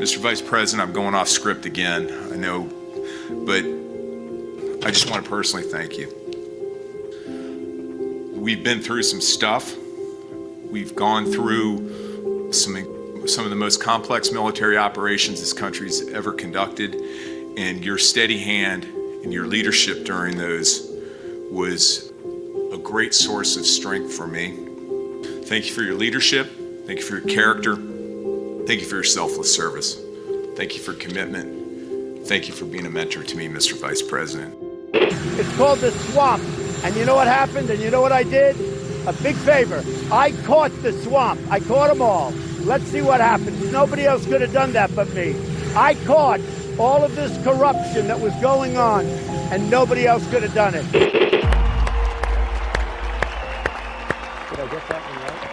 Mr. Vice President, I'm going off script again, I know, but I just want to personally thank you. We've been through some stuff. We've gone through some of the most complex military operations this country's ever conducted, and your steady hand and your leadership during those was a great source of strength for me. Thank you for your leadership. Thank you for your character. Thank you for your selfless service. Thank you for commitment. Thank you for being a mentor to me, Mr. Vice President. It's called the swamp. And you know what happened? And you know what I did? A big favor. I caught the swamp. I caught them all. Let's see what happens. Nobody else could have done that but me. I caught all of this corruption that was going on, and nobody else could have done it. Did I get that one right?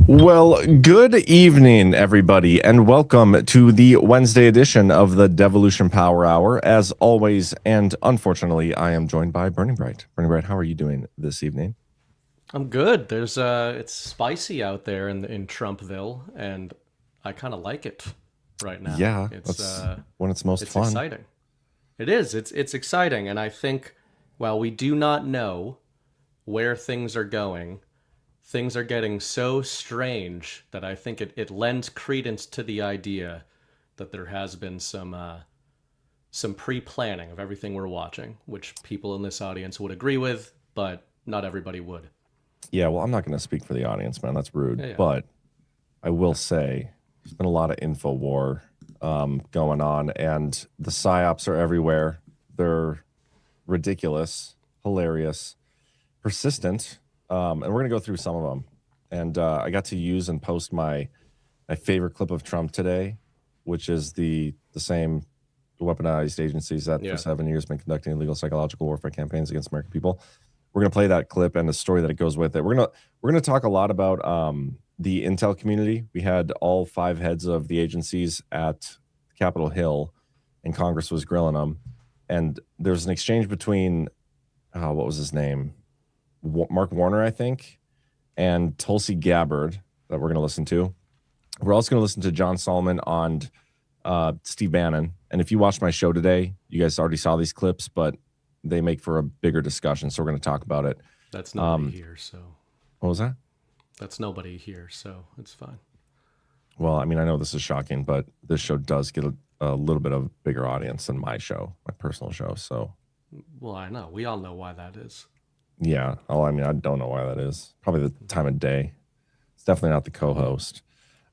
Well, good evening, everybody, and welcome to the Wednesday edition of the Devolution Power Hour. As always, and unfortunately, I am joined by Burning Bright. Burning Bright, how are you doing this evening? I'm good. There's it's spicy out there in Trumpville, and I kind of like it right now. Yeah, it's when it's most fun. It's exciting. It is. It's exciting, and I think while we do not know where things are going, things are getting so strange that I think it lends credence to the idea that there has been some pre-planning of everything we're watching, which people in this audience would agree with, but not everybody would. Yeah, well, I'm not going to speak for the audience, man. That's rude. Yeah. But I will say there's been a lot of info war going on, and the psyops are everywhere. They're ridiculous, hilarious, persistent. And we're going to go through some of them. And I got to use and post my favorite clip of Trump today, which is the same weaponized agencies that for 7 years been conducting illegal psychological warfare campaigns against American people. We're going to play that clip and the story that it goes with it. We're going to talk a lot about the intel community. We had all 5 heads of the agencies at Capitol Hill, and Congress was grilling them. And there's an exchange between, what was his name? Mark Warner, I think, and Tulsi Gabbard that we're going to listen to. We're also going to listen to John Solomon on Steve Bannon. And if you watched my show today, you guys already saw these clips, but they make for a bigger discussion. So we're going to talk about it. That's nobody here, so. What was that? That's nobody here, so it's fine. Well, I mean, I know this is shocking, but this show does get a little bit of a bigger audience than my show, my personal show. So. Well, I know. We all know why that is. Yeah. Oh, I mean, I don't know why that is. Probably the time of day. It's definitely not the co-host.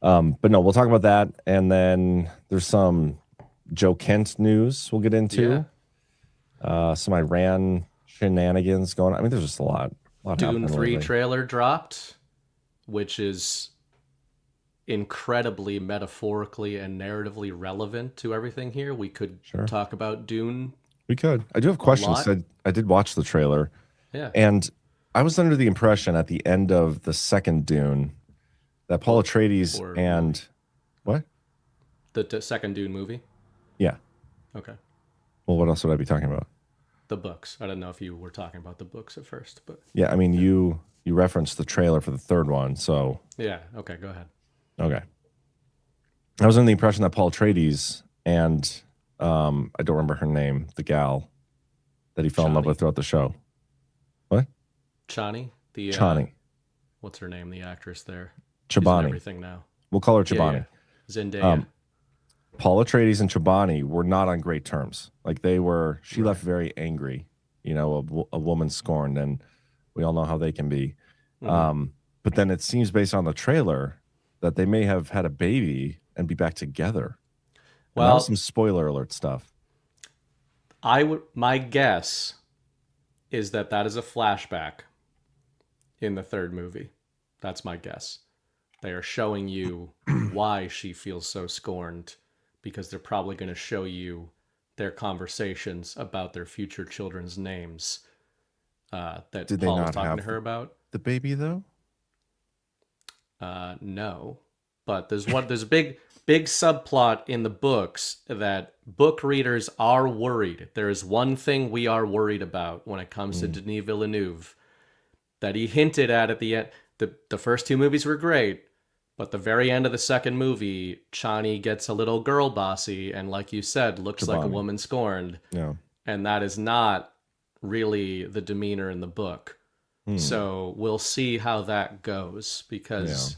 But no, we'll talk about that. And then there's some Joe Kent news we'll get into. Yeah. Some Iran shenanigans going on. I mean, there's just a lot Dune 3 lately. Trailer dropped, which is incredibly metaphorically and narratively relevant to everything here. We could talk about Dune. We could. I do have questions. I did watch the trailer. Yeah. And I was under the impression at the end of the second Dune that Paul Atreides and what? The second Dune movie? Yeah. Okay. Well, what else would I be talking about? The books. I don't know if you were talking about the books at first, but yeah, I mean you referenced the trailer for the third one, so yeah, okay, go ahead. Okay. I was under the impression that Paul Atreides and I don't remember her name, the gal that he fell in love with throughout the show. What? Chani? Chani. What's her name? The actress there. Chobani. Everything now. We'll call her Chobani. Yeah. Zendaya. Paul Atreides and Chobani were not on great terms. Like she left very angry, a woman scorned, and we all know how they can be. Mm-hmm. But then it seems based on the trailer that they may have had a baby and be back together. Well, that was some spoiler alert stuff. My guess is that is a flashback in the third movie. That's my guess. They are showing you why she feels so scorned, because they're probably going to show you their conversations about their future children's names that Did they Paul was not talking have to her about. the baby though? No, but there's a big subplot in the books that book readers are worried. There is one thing we are worried about when it comes to Denis Villeneuve that he hinted at the end. The first two movies were great, but the very end of the second movie, Chani gets a little girl bossy and, like you said, looks like a woman scorned. Yeah. And that is not really the demeanor in the book. So we'll see how that goes, because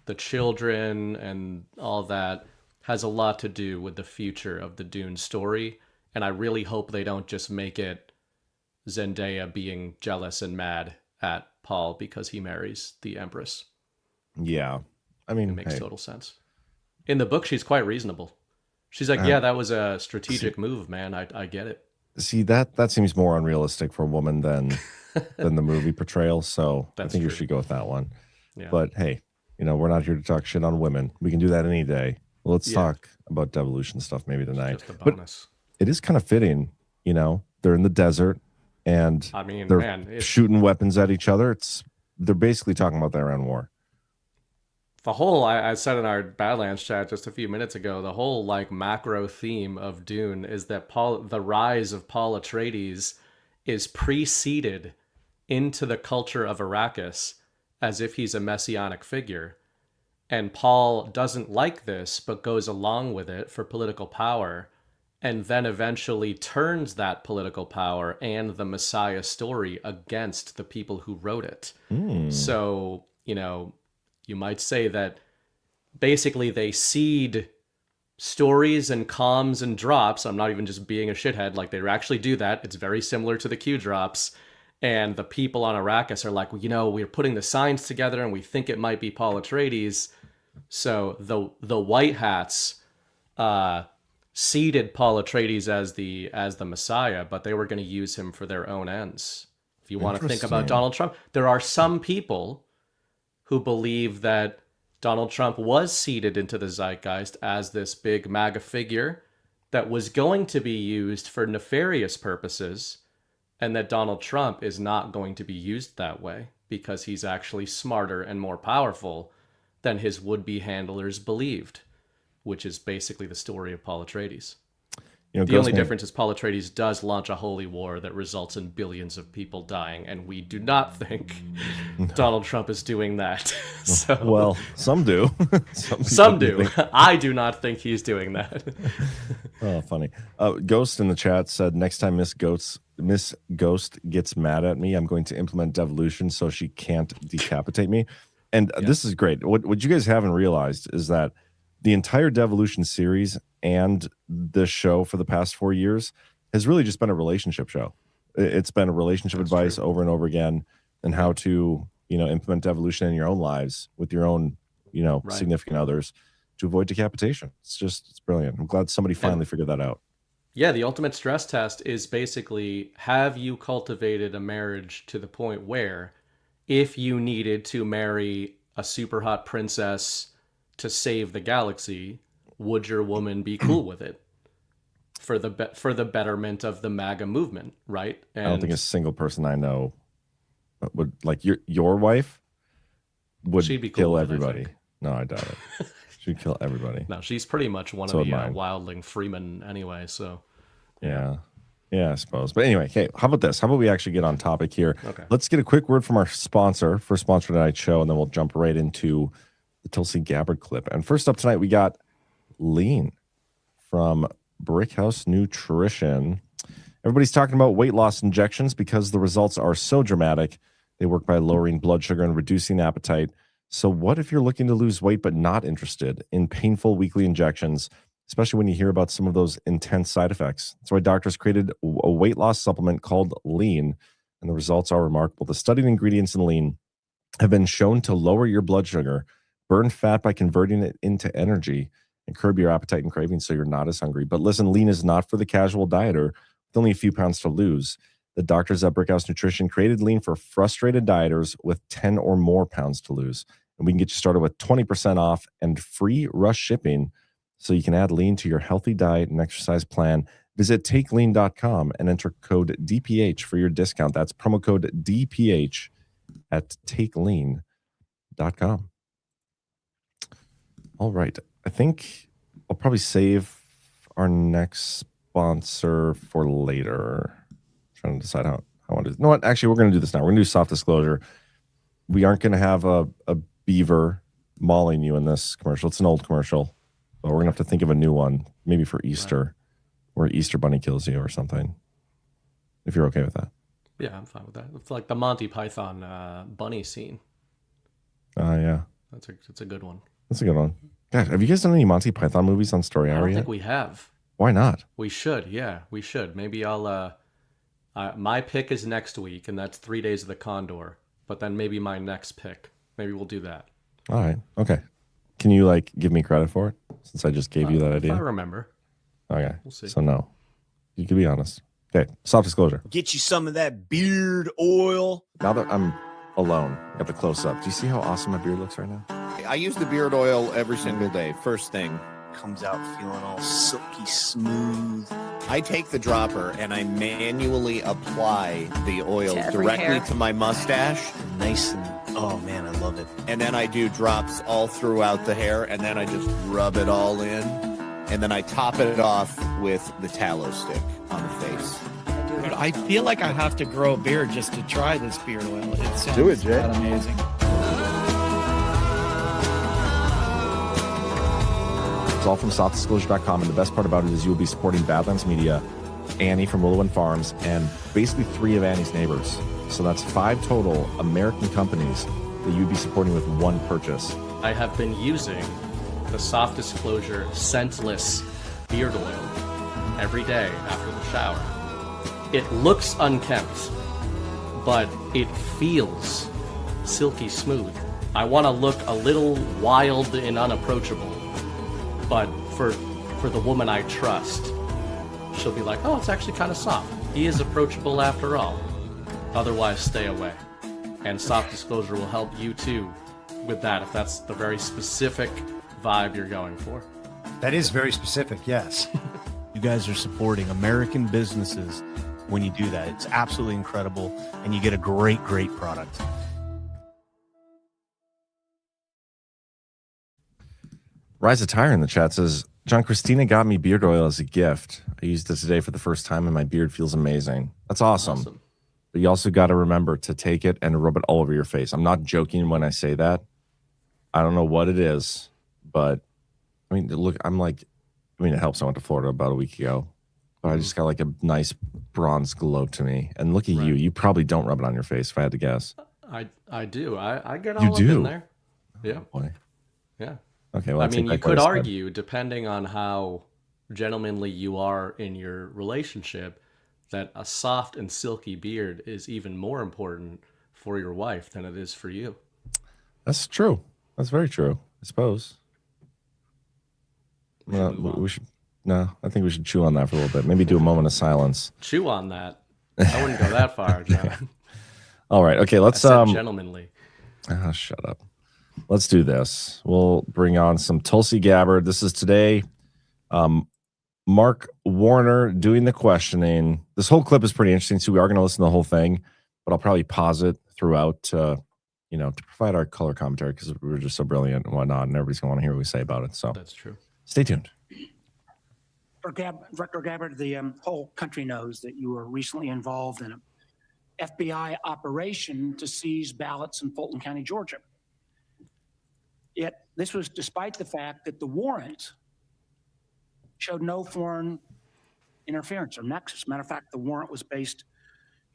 the children and all that has a lot to do with the future of the Dune story. And I really hope they don't just make it Zendaya being jealous and mad at Paul because he marries the Empress. Yeah. I mean, It makes total sense. In the book, she's quite reasonable. She's like, yeah, that was a strategic move, man. I get it. See, that seems more unrealistic for a woman than the movie portrayal. So I think you should go with that one. Yeah. But hey, we're not here to talk shit on women. We can do that any day. Well, let's talk about devolution stuff maybe tonight. Just a bonus. But it is kind of fitting, they're in the desert and I mean, they're man, shooting weapons at each other. They're basically talking about their own war. The whole, I said in our Badlands chat just a few minutes ago, the whole like macro theme of Dune is that the rise of Paul Atreides is preceded into the culture of Arrakis as if he's a messianic figure. And Paul doesn't like this, but goes along with it for political power, and then eventually turns that political power and the Messiah story against the people who wrote it. So, you might say that basically they seed stories and comms and drops. I'm not even just being a shithead. Like, they actually do that. It's very similar to the Q drops. And the people on Arrakis are like, we're putting the signs together and we think it might be Paul Atreides. So the White Hats seeded Paul Atreides as the Messiah, but they were going to use him for their own ends. If you want to think about Donald Trump, there are some people who believe that Donald Trump was seeded into the zeitgeist as this big MAGA figure that was going to be used for nefarious purposes, and that Donald Trump is not going to be used that way because he's actually smarter and more powerful than his would-be handlers believed, which is basically the story of Paul Atreides. The only difference is Paul Atreides does launch a holy war that results in billions of people dying, and we do not think Donald Trump is doing that. So, well, some do. Some do. I do not think he's doing that. Oh, funny. Ghost in the chat said, next time Miss Ghost gets mad at me, I'm going to implement devolution so she can't decapitate me. And this is great. What you guys haven't realized is that the entire devolution series and this show for the past 4 years has really just been a relationship show. It's been a relationship advice over and over again, and how to, implement devolution in your own lives with your own, significant others to avoid decapitation. It's brilliant. I'm glad somebody finally figured that out. Yeah, the ultimate stress test is basically, have you cultivated a marriage to the point where if you needed to marry a super hot princess to save the galaxy, would your woman be cool with it for the betterment of the MAGA movement, right? And I don't think a single person I know would, like your wife would she'd be cool kill with it, everybody. No, I doubt it. She'd kill everybody. No, she's pretty much one of the wildling Freeman anyway. So yeah, I suppose. But anyway, okay, how about this? How about we actually get on topic here? Okay. Let's get a quick word from our sponsor for Sponsor Tonight's show, and then we'll jump right into the Tulsi Gabbard clip. And first up tonight, we got Lean from Brickhouse Nutrition. Everybody's talking about weight loss injections because the results are so dramatic. They work by lowering blood sugar and reducing appetite. So what if you're looking to lose weight but not interested in painful weekly injections, especially when you hear about some of those intense side effects? That's why doctors created a weight loss supplement called Lean, and the results are remarkable. The studied ingredients in Lean have been shown to lower your blood sugar, burn fat by converting it into energy, and curb your appetite and cravings so you're not as hungry. But listen, Lean is not for the casual dieter with only a few pounds to lose. The doctors at Brickhouse Nutrition created Lean for frustrated dieters with 10 or more pounds to lose. And we can get you started with 20% off and free rush shipping so you can add Lean to your healthy diet and exercise plan Visit takelean.com and enter code DPH for your discount. That's promo code DPH at takelean.com. All right. I think I'll probably save our next sponsor for later. I'm trying to decide how I want to do. You know what? Actually, we're going to do this now. We're going to do soft disclosure. We aren't going to have a beaver mauling you in this commercial. It's an old commercial, but we're going to have to think of a new one, maybe for Easter, where Easter Bunny kills you or something. If you're okay with that. Yeah, I'm fine with that. It's like the Monty Python bunny scene. Yeah. That's a good one. That's a good one. Gosh, have you guys done any Monty Python movies on Story Hour I don't yet? think we have. Why not? We should. Yeah, we should. Maybe I'll. My pick is next week, and that's 3 Days of the Condor. But then maybe my next pick. Maybe we'll do that. All right. Okay. Can you give me credit for it since I just gave you that idea? If I remember. Okay. We'll see. So no, you can be honest. Okay. Soft disclosure. Get you some of that beard oil. Now that I'm alone, got the close up. Do you see how awesome my beard looks right now? I use the beard oil every single day. First thing. Comes out feeling all silky smooth. I take the dropper and I manually apply the oil directly to my mustache. Nice and, oh man, I love it. And then I do drops all throughout the hair, and then I just rub it all in. And then I top it off with the tallow stick on the face. Dude, I feel like I have to grow a beard just to try this beard oil. It sounds Do it, Jay. amazing. It's all from softdisclosure.com, and the best part about it is you'll be supporting Badlands Media, Annie from Willow and Farms, and basically 3 of Annie's neighbors. So that's 5 total American companies that you'd be supporting with one purchase. I have been using the Soft Disclosure scentless beard oil every day after the shower. It looks unkempt, but it feels silky smooth. I want to look a little wild and unapproachable, but for the woman I trust, she'll be like, oh, it's actually kind of soft. He is approachable after all. Otherwise, stay away. And Soft Disclosure will help you too with that if that's the very specific vibe you're going for. That is very specific, yes. You guys are supporting American businesses when you do that. It's absolutely incredible, and you get a great, great product. Rise of Tire in the chat says, John, Christina got me beard oil as a gift. I used it today for the first time, and my beard feels amazing. That's awesome. But you also got to remember to take it and rub it all over your face. I'm not joking when I say that. I don't know what it is, but I mean, look, it helps. I went to Florida about a week ago, but I just got like a nice bronze glow to me. And look at you. You probably don't rub it on your face, if I had to guess. I do. I get all up in there. Yeah. Oh, boy. Yeah. Okay. Well, I mean, you could argue, depending on how gentlemanly you are in your relationship, that a soft and silky beard is even more important for your wife than it is for you. That's true. That's very true, I suppose. We should. No, I think we should chew on that for a little bit. Maybe do a moment of silence. Chew on that. I wouldn't go that far, John. All right. Okay. Let's. Gentlemanly. Shut up. Let's do this. We'll bring on some Tulsi Gabbard. This is today. Mark Warner doing the questioning. This whole clip is pretty interesting, so we are going to listen to the whole thing, but I'll probably pause it throughout, to provide our color commentary because we're just so brilliant and whatnot, and everybody's going to want to hear what we say about it. So that's true. Stay tuned. Director Gabbard, the whole country knows that you were recently involved in an FBI operation to seize ballots in Fulton County, Georgia. Yet this was despite the fact that the warrant showed no foreign interference or nexus. Matter of fact, the warrant was based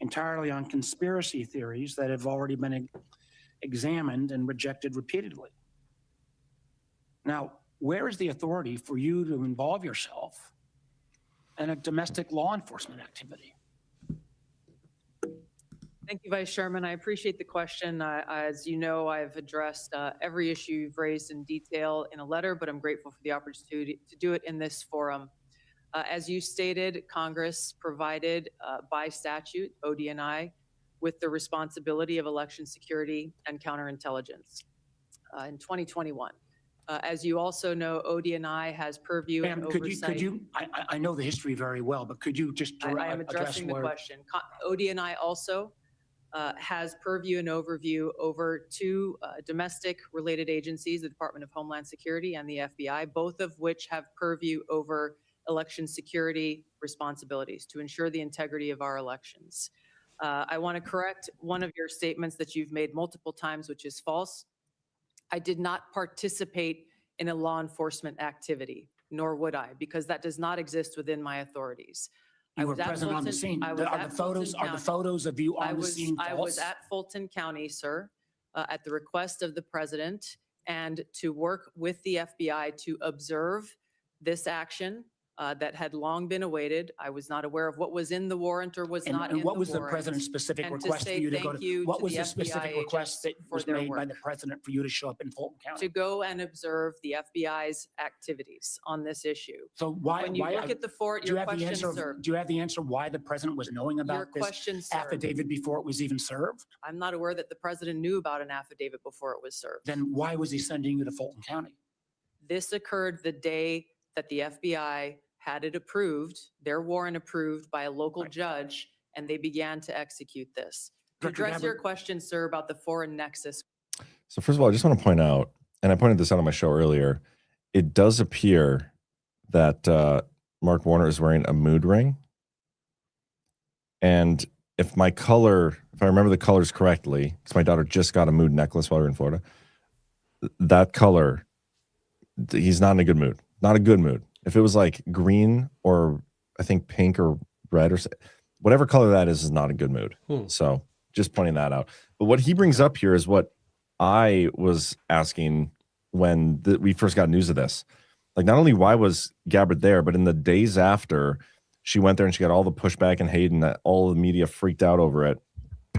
entirely on conspiracy theories that have already been examined and rejected repeatedly. Now, where is the authority for you to involve yourself in a domestic law enforcement activity? Thank you, Vice Chairman. I appreciate the question. As you know, I've addressed every issue you've raised in detail in a letter, but I'm grateful for the opportunity to do it in this forum. As you stated, Congress provided by statute, ODNI, with the responsibility of election security and counterintelligence in 2021. As you also know, ODNI has purview and Ma'am, oversight. I know the history very well, but could you just I am address addressing the where? question. ODNI also has purview and overview over two domestic related agencies, the Department of Homeland Security and the FBI, both of which have purview over election security responsibilities to ensure the integrity of our elections. I want to correct one of your statements that you've made multiple times, which is false. I did not participate in a law enforcement activity, nor would I, because that does not exist within my authorities. You were present on the scene. Are the photos of you on the scene false? I was at Fulton County, sir, at the request of the president, and to work with the FBI to observe this action that had long been awaited. I was not aware of what was in the warrant or was not in the warrant. And what was the president's specific request for you to go to? What was the specific request that was made by the president for you to show up in Fulton County? To go and observe the FBI's activities on this issue. So why? When you look at the fort, your question, sir. Do you have the answer why the president was knowing about this affidavit before it was even served? I'm not aware that the president knew about an affidavit before it was served. Then why was he sending you to Fulton County? This occurred the day that the FBI had it approved, their warrant approved by a local judge, and they began to execute this. To address your question, sir, about the foreign nexus. So first of all, I just want to point out, and I pointed this out on my show earlier, it does appear that Mark Warner is wearing a mood ring. And if I remember the colors correctly, because my daughter just got a mood necklace while we were in Florida, that color, he's not in a good mood. Not a good mood. If it was like green or I think pink or red or whatever color that is not a good mood. So just pointing that out. But what he brings up here is what I was asking when we first got news of this. Like, not only why was Gabbard there, but in the days after she went there and she got all the pushback and hate and that all the media freaked out over it,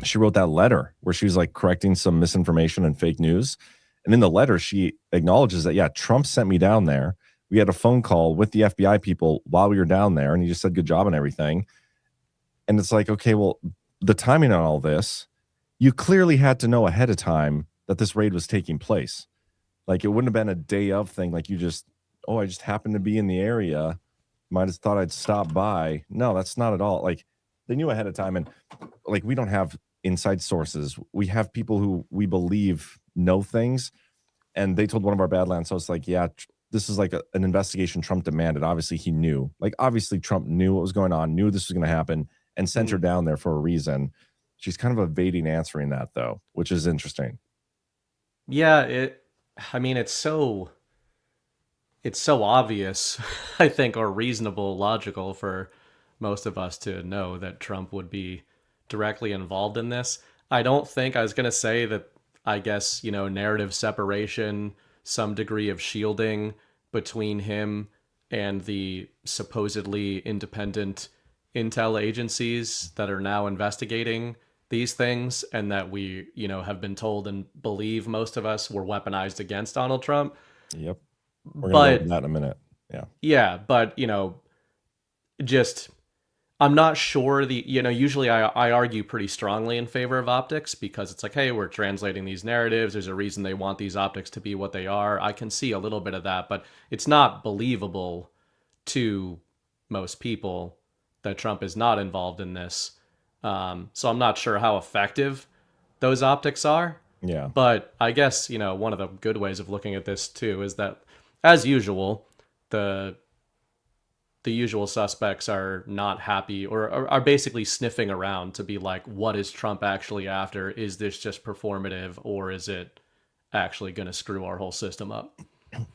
she wrote that letter where she was like correcting some misinformation and fake news. And in the letter, she acknowledges that, yeah, Trump sent me down there. We had a phone call with the FBI people while we were down there, and he just said good job and everything. And it's like, okay, well, the timing on all this, you clearly had to know ahead of time that this raid was taking place. Like, it wouldn't have been a day of thing. Like, I just happened to be in the area. Might have thought I'd stop by. No, that's not at all. Like, they knew ahead of time. And like, we don't have inside sources. We have people who we believe know things. And they told one of our Badlands hosts, like, yeah, this is like an investigation Trump demanded. Obviously, he knew. Like, obviously, Trump knew what was going on, knew this was going to happen, and sent her down there for a reason. She's kind of evading answering that, though, which is interesting. Yeah, it's so obvious, I think, or reasonable, logical for most of us to know that Trump would be directly involved in this. I don't think, I was going to say that, I guess, narrative separation, some degree of shielding between him and the supposedly independent intel agencies that are now investigating these things, and that we, have been told and believe, most of us, were weaponized against Donald Trump. Yep. We're going to go into that in a minute. Yeah. Yeah, but, I'm not sure usually I argue pretty strongly in favor of optics, because it's like, hey, we're translating these narratives. There's a reason they want these optics to be what they are. I can see a little bit of that, but it's not believable to most people that Trump is not involved in this. So I'm not sure how effective those optics are. Yeah. But I guess, one of the good ways of looking at this too is that, as usual, the usual suspects are not happy, or are basically sniffing around to be like, what is Trump actually after? Is this just performative, or is it actually going to screw our whole system up?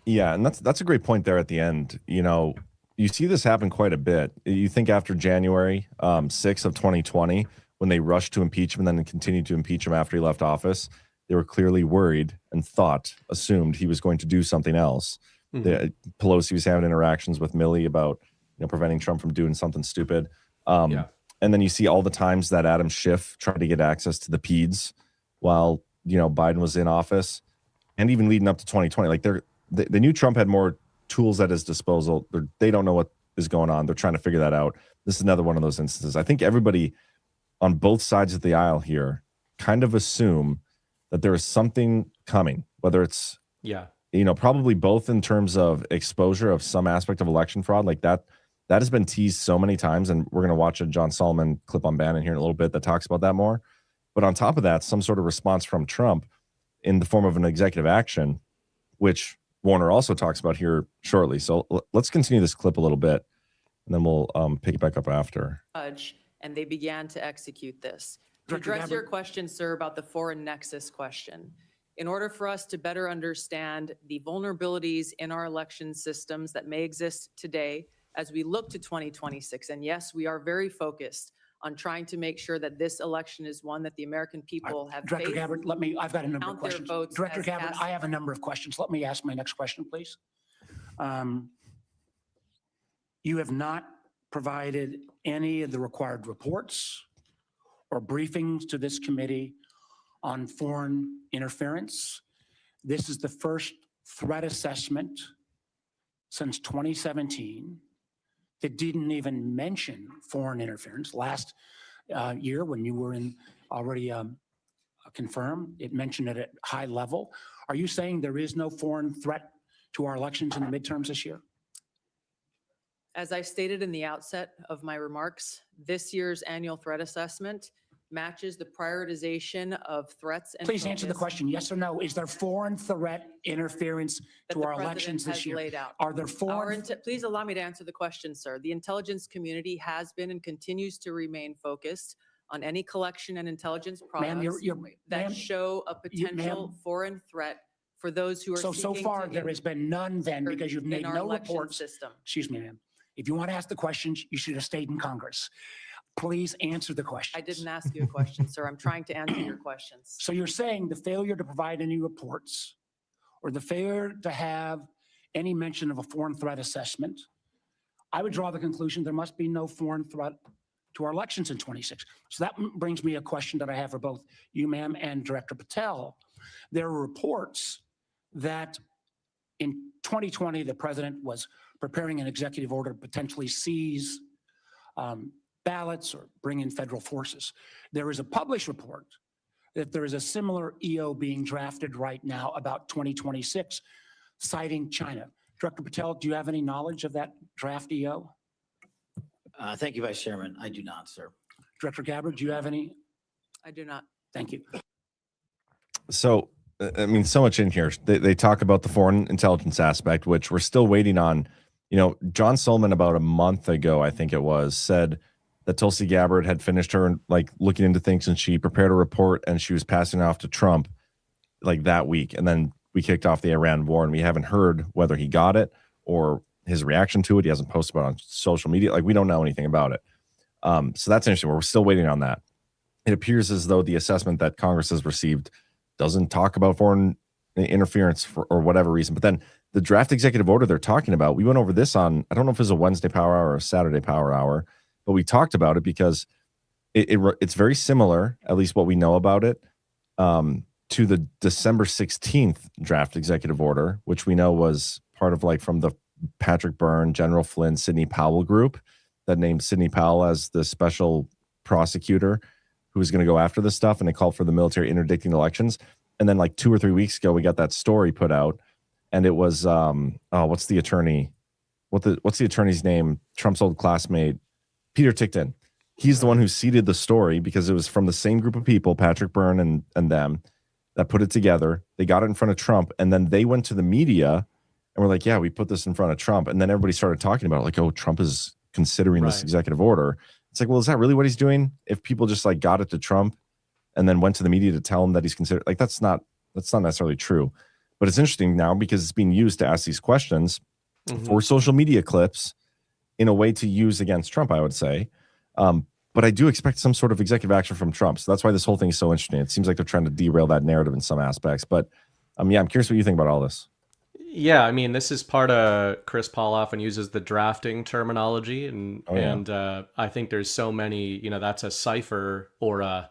Yeah, and that's a great point there at the end. You see this happen quite a bit. You think after January 6th of 2020, when they rushed to impeach him and then continued to impeach him after he left office, they were clearly worried and assumed he was going to do something else. Mm-hmm. Pelosi was having interactions with Milley about preventing Trump from doing something stupid. And then you see all the times that Adam Schiff tried to get access to the PEDs while, Biden was in office, and even leading up to 2020. Like, they knew Trump had more tools at his disposal. They don't know what is going on. They're trying to figure that out. This is another one of those instances. I think everybody on both sides of the aisle here kind of assume that there is something coming, whether it's probably both in terms of exposure of some aspect of election fraud, like that has been teased so many times, and we're going to watch a John Solomon clip on Bannon here in a little bit that talks about that more. But on top of that, some sort of response from Trump in the form of an executive action, which Warner also talks about here shortly. So let's continue this clip a little bit, and then we'll pick it back up after. And they began to execute this. To Director address your Gabbard. question, sir, about the foreign nexus question, in order for us to better understand the vulnerabilities in our election systems that may exist today as we look to 2026, and yes, we are very focused on trying to make sure that this election is one that the American people have Director faith. Gabbard, I've got a number of count their questions. votes Director as Gabbard, cast- I have a number of questions. Let me ask my next question, please. You have not provided any of the required reports or briefings to this committee on foreign interference. This is the first threat assessment since 2017 that didn't even mention foreign interference. Last year, when you were already confirmed, it mentioned it at high level. Are you saying there is no foreign threat to our elections in the midterms this year? As I stated in the outset of my remarks, this year's annual threat assessment matches the prioritization of threats and Please answer the focus question, yes or no. Is there foreign threat interference that to the our president elections this has year? laid out. Are there foreign? Please allow me to answer the question, sir. The intelligence community has been and continues to remain focused on any collection and intelligence Ma'am, products that ma'am, show a potential ma'am. foreign threat for those who are So seeking far, to there has been none then because you've made in our no election reports. system. Excuse me, ma'am. If you want to ask the questions, you should have stayed in Congress. Please answer the question. I didn't ask you a question, sir. I'm trying to answer your questions. So you're saying the failure to provide any reports or the failure to have any mention of a foreign threat assessment, I would draw the conclusion there must be no foreign threat to our elections in 26. So that brings me a question that I have for both you, ma'am, and Director Patel. There are reports that in 2020, the president was preparing an executive order to potentially seize ballots or bring in federal forces. There is a published report that there is a similar EO being drafted right now about 2026, citing China. Director Patel, do you have any knowledge of that draft EO? Thank you, Vice Chairman. I do not, sir. Director Gabbard, do you have any? I do not. Thank you. So, I mean, so much in here. They talk about the foreign intelligence aspect, which we're still waiting on. John Solomon about a month ago, I think it was, said that Tulsi Gabbard had finished her looking into things, and she prepared a report and she was passing it off to Trump that week. And then we kicked off the Iran war, and we haven't heard whether he got it or his reaction to it. He hasn't posted about it on social media. We don't know anything about it. So that's interesting. We're still waiting on that. It appears as though the assessment that Congress has received doesn't talk about foreign interference or whatever reason. But then the draft executive order they're talking about, we went over this on, I don't know if it was a Wednesday Power Hour or a Saturday Power Hour, but we talked about it because it's very similar, at least what we know about it, to the December 16th draft executive order, which we know was part of from the Patrick Byrne, General Flynn, Sidney Powell group that named Sidney Powell as the special prosecutor who was going to go after this stuff, and it called for the military interdicting elections. And then 2 or 3 weeks ago, we got that story put out, and it was what's the attorney? What's the attorney's name? Trump's old classmate, Peter Tickton. He's the one who seeded the story because it was from the same group of people, Patrick Byrne and them, that put it together. They got it in front of Trump, and then they went to the media and were like, yeah, we put this in front of Trump. And then everybody started talking about it, oh, Trump is considering this executive order. It's well, is that really what he's doing? If people just got it to Trump and then went to the media to tell him that he's considered, that's not necessarily true. But it's interesting now because it's being used to ask these questions for social media clips in a way to use against Trump, I would say. But I do expect some sort of executive action from Trump. So that's why this whole thing is so interesting. It seems like they're trying to derail that narrative in some aspects. But yeah, I'm curious what you think about all this. Yeah, I mean, this is part of Chris Paul often uses the drafting terminology, and I think there's so many, that's a cipher or a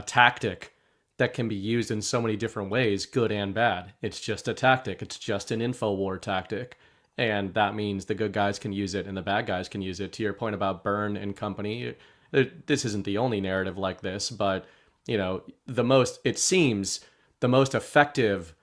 tactic that can be used in so many different ways, good and bad. It's just a tactic. It's just an info war tactic. And that means the good guys can use it and the bad guys can use it. To your point about Byrne and company, this isn't the only narrative like this, but it seems the most effective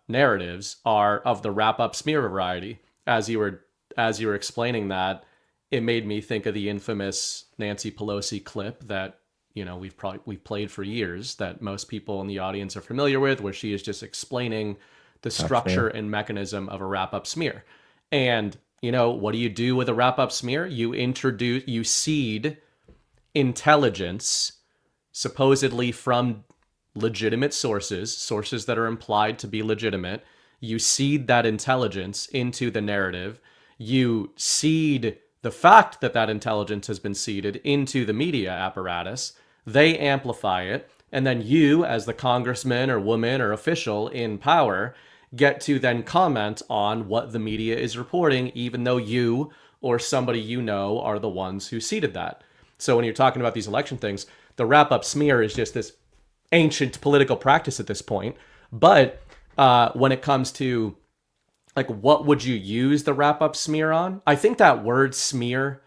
narratives are of the wrap-up smear variety. As you were explaining that, it made me think of the infamous Nancy Pelosi clip that we've played for years, that most people in the audience are familiar with, where she is just explaining the structure and mechanism of a wrap-up smear. And what do you do with a wrap-up smear? You seed intelligence, supposedly from legitimate sources that are implied to be legitimate. You seed that intelligence into the narrative. You seed the fact that that intelligence has been seeded into the media apparatus. They amplify it. And then you, as the congressman or woman or official in power, get to then comment on what the media is reporting, even though you or somebody are the ones who seeded that. So when you're talking about these election things, the wrap-up smear is just this ancient political practice at this point. But when it comes to, like, what would you use the wrap-up smear on? I think that word smear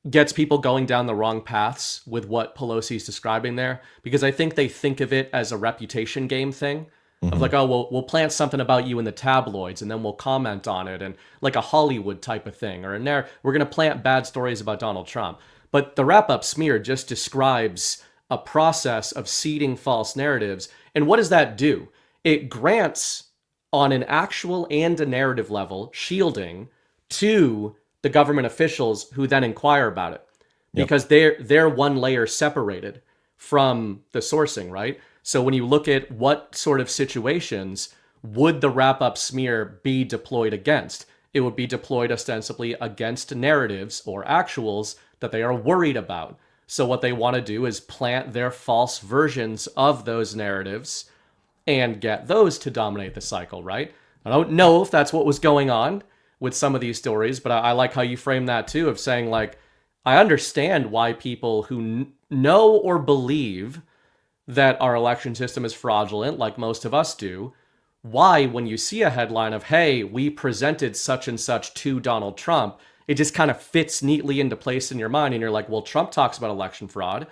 gets people going down the wrong paths with what Pelosi's describing there, because I think they think of it as a reputation game thing. Of like, oh, we'll plant something about you in the tabloids and then we'll comment on it, and like a Hollywood type of thing. Or we're going to plant bad stories about Donald Trump. But the wrap-up smear just describes a process of seeding false narratives. And what does that do? It grants, on an actual and a narrative level, shielding to the government officials who then inquire about it. Because they're one layer separated from the sourcing, right? So when you look at what sort of situations would the wrap-up smear be deployed against, it would be deployed ostensibly against narratives or actuals that they are worried about. So what they want to do is plant their false versions of those narratives and get those to dominate the cycle, right? I don't know if that's what was going on with some of these stories, but I like how you frame that too, of saying, like, I understand why people who know or believe that our election system is fraudulent, like most of us do, why, when you see a headline of, hey, we presented such and such to Donald Trump, it just kind of fits neatly into place in your mind. And you're like, well, Trump talks about election fraud.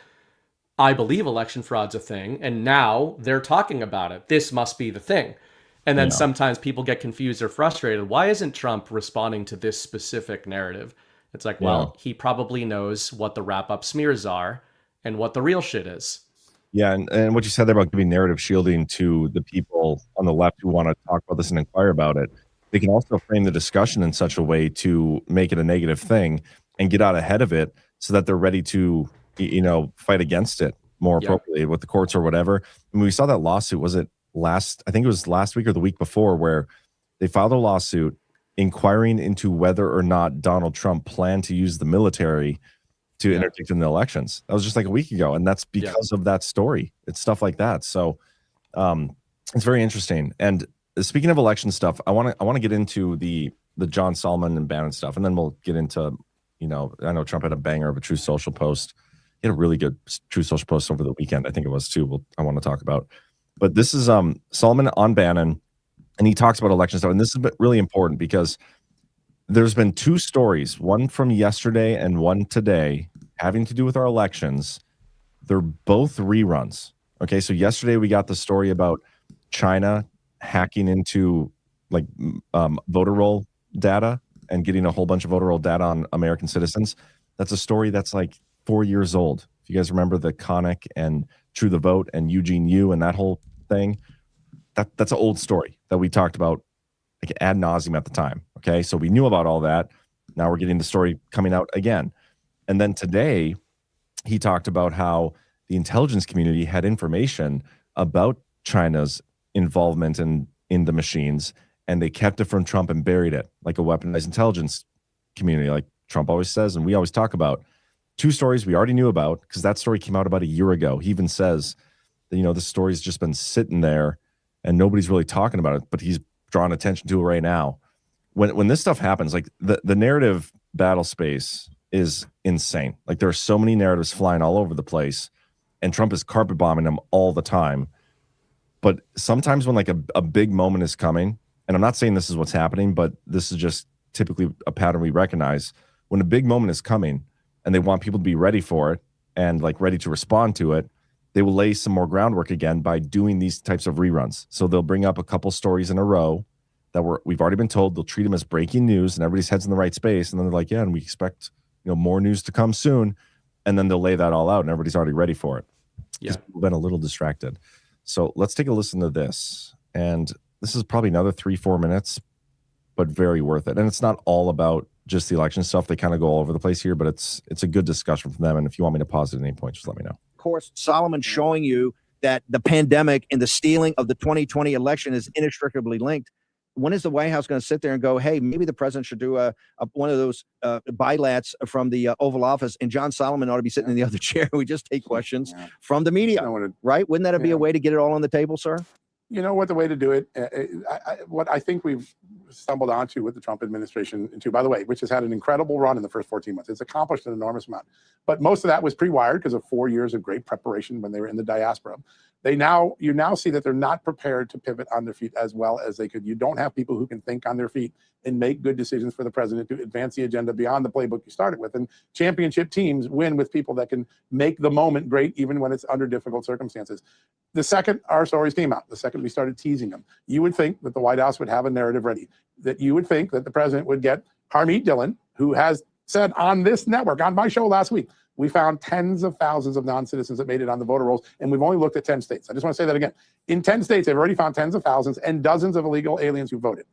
I believe election fraud's a thing. And now they're talking about it. This must be the thing. And then sometimes people get confused or frustrated. Why isn't Trump responding to this specific narrative? It's like, well, he probably knows what the wrap-up smears are and what the real shit is. Yeah, and what you said there about giving narrative shielding to the people on the left who want to talk about this and inquire about it, they can also frame the discussion in such a way to make it a negative thing and get out ahead of it so that they're ready to, fight against it more appropriately with the courts or whatever. I mean, we saw that lawsuit, I think it was last week or the week before, where they filed a lawsuit inquiring into whether or not Donald Trump planned to use the military to interdict in the elections. That was just like a week ago, and that's because of that story. It's stuff like that. So it's very interesting. And speaking of election stuff, I want to get into the John Solomon and Bannon stuff, and then we'll get into, I know Trump had a banger of a True Social post. He had a really good True Social post over the weekend, I think it was too. I want to talk about. But this is Solomon on Bannon, and he talks about election stuff, and this is really important because there's been two stories, one from yesterday and one today, having to do with our elections. They're both reruns. Okay, so yesterday we got the story about China hacking into voter roll data and getting a whole bunch of voter roll data on American citizens. That's a story that's like 4 years old. If you guys remember the Connick and True the Vote and Eugene Yu and that whole thing, that's an old story that we talked about like ad nauseum at the time. Okay, so we knew about all that. Now we're getting the story coming out again. And then today, he talked about how the intelligence community had information about China's involvement in the machines, and they kept it from Trump and buried it like a weaponized intelligence community, like Trump always says, and we always talk about. Two stories we already knew about because that story came out about a year ago. He even says that, this story's just been sitting there and nobody's really talking about it, but he's drawing attention to it right now. When this stuff happens, like the narrative battle space is insane. Like there are so many narratives flying all over the place, and Trump is carpet bombing them all the time. But sometimes when like a big moment is coming, and I'm not saying this is what's happening, but this is just typically a pattern we recognize. When a big moment is coming and they want people to be ready for it and like ready to respond to it, they will lay some more groundwork again by doing these types of reruns. So they'll bring up a couple stories in a row that we've already been told. They'll treat them as breaking news, and everybody's head's in the right space. And then they're like, yeah, and we expect more news to come soon. And then they'll lay that all out, and everybody's already ready for it. Yeah, People have been a little distracted. So let's take a listen to this. And this is probably another 3-4 minutes, but very worth it. And it's not all about just the election stuff. They kind of go all over the place here, but it's a good discussion from them. And if you want me to pause at any point, just let me know. Of course, Solomon showing you that the pandemic and the stealing of the 2020 election is inextricably linked. When is the White House going to sit there and go, hey, maybe the president should do one of those bilats from the Oval Office, and John Solomon ought to be sitting in the other chair. We just take questions from the media, right? Wouldn't that be a way to get it all on the table, sir? You know what the way to do it, what I think we've stumbled onto with the Trump administration, too, by the way, which has had an incredible run in the first 14 months. It's accomplished an enormous amount. But most of that was pre-wired because of 4 years of great preparation when they were in the diaspora. You now see that they're not prepared to pivot on their feet as well as they could. You don't have people who can think on their feet and make good decisions for the president to advance the agenda beyond the playbook you started with. And championship teams win with people that can make the moment great, even when it's under difficult circumstances. The second our stories came out, the second we started teasing them, you would think that the White House would have a narrative ready, that you would think that the president would get Harmeet Dillon, who has said on this network, on my show last week, we found tens of thousands of non-citizens that made it on the voter rolls, and we've only looked at 10 states. I just want to say that again. In 10 states, they've already found tens of thousands and dozens of illegal aliens who voted.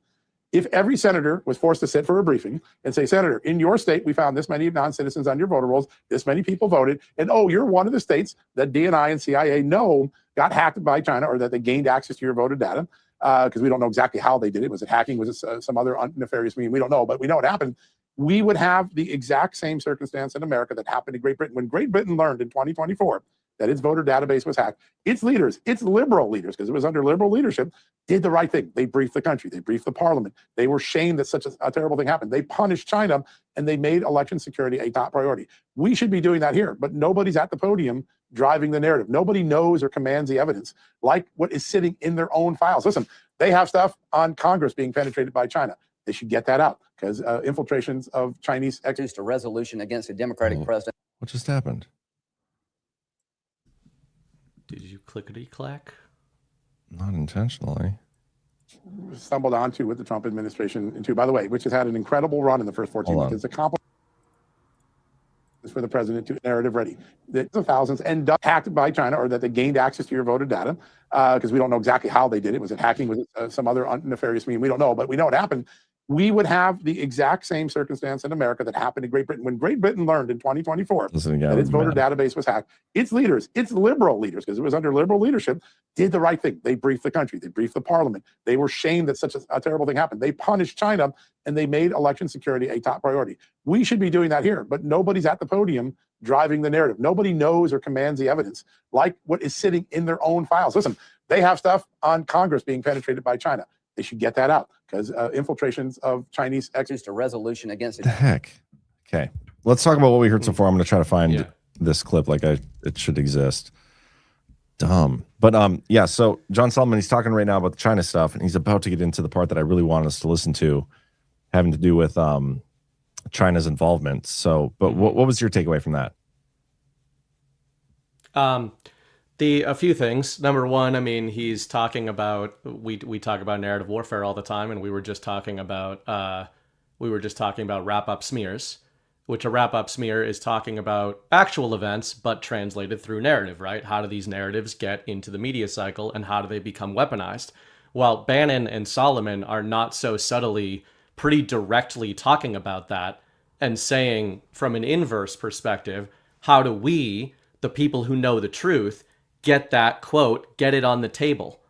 If every senator was forced to sit for a briefing and say, Senator, in your state, we found this many non-citizens on your voter rolls, this many people voted, and oh, you're one of the states that DNI and CIA know got hacked by China, or that they gained access to your voter data, because we don't know exactly how they did it. Was it hacking? Was it some other nefarious means? We don't know, but we know it happened. We would have the exact same circumstance in America that happened in Great Britain. When Great Britain learned in 2024 that its voter database was hacked, its leaders, its liberal leaders, because it was under liberal leadership, did the right thing. They briefed the country. They briefed the parliament. They were shamed that such a terrible thing happened. They punished China, and they made election security a top priority. We should be doing that here, but nobody's at the podium driving the narrative. Nobody knows or commands the evidence like what is sitting in their own files. Listen, they have stuff on Congress being penetrated by China. They should get that out, because infiltrations of Chinese a resolution against a Democratic president. What just happened? Did you clickety-clack? Not intentionally. Stumbled onto with the Trump administration, too, by the way, which has had an incredible run in the first 14 months. It's accomplished for the president to narrative ready. That the thousands and hacked by China, or that they gained access to your voter data, because we don't know exactly how they did it. Was it hacking? Was it some other nefarious means? We don't know, but we know it happened. We would have the exact same circumstance in America that happened in Great Britain. When Great Britain learned in 2024 that its voter database was hacked, its leaders, its liberal leaders, because it was under liberal leadership, did the right thing. They briefed the country. They briefed the parliament. They were shamed that such a terrible thing happened. They punished China, and they made election security a top priority. We should be doing that here, but nobody's at the podium driving the narrative. Nobody knows or commands the evidence like what is sitting in their own files. Listen, they have stuff on Congress being penetrated by China. They should get that out, because infiltrations of Chinese a resolution against it. The heck? Okay. Let's talk about what we heard so far. I'm going to try to find this clip like it should exist. Dumb. But yeah, so John Solomon, he's talking right now about the China stuff, and he's about to get into the part that I really want us to listen to, having to do with China's involvement. So, but what was your takeaway from that? A few things. Number one, I mean, he's talking about, we talk about narrative warfare all the time, and we were just talking about wrap-up smears, which a wrap-up smear is talking about actual events, but translated through narrative, right? How do these narratives get into the media cycle, and how do they become weaponized? Well, Bannon and Solomon are not so subtly, pretty directly talking about that and saying, from an inverse perspective, how do we, the people who know the truth, get that quote, get it on the table?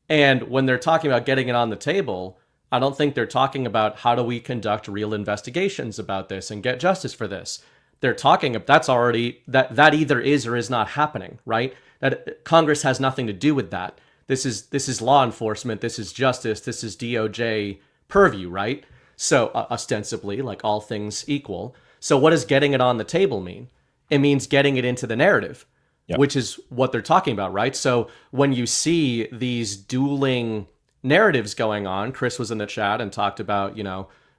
And when they're talking about getting it on the table, I don't think they're talking about how do we conduct real investigations about this and get justice for this. They're talking, that's already, that either is or is not happening, right? That Congress has nothing to do with that. This is law enforcement, this is justice, this is DOJ purview, right? So ostensibly, like all things equal. So what does getting it on the table mean? It means getting it into the narrative. Yep. Which is what they're talking about, right? So when you see these dueling narratives going on, Chris was in the chat and talked about,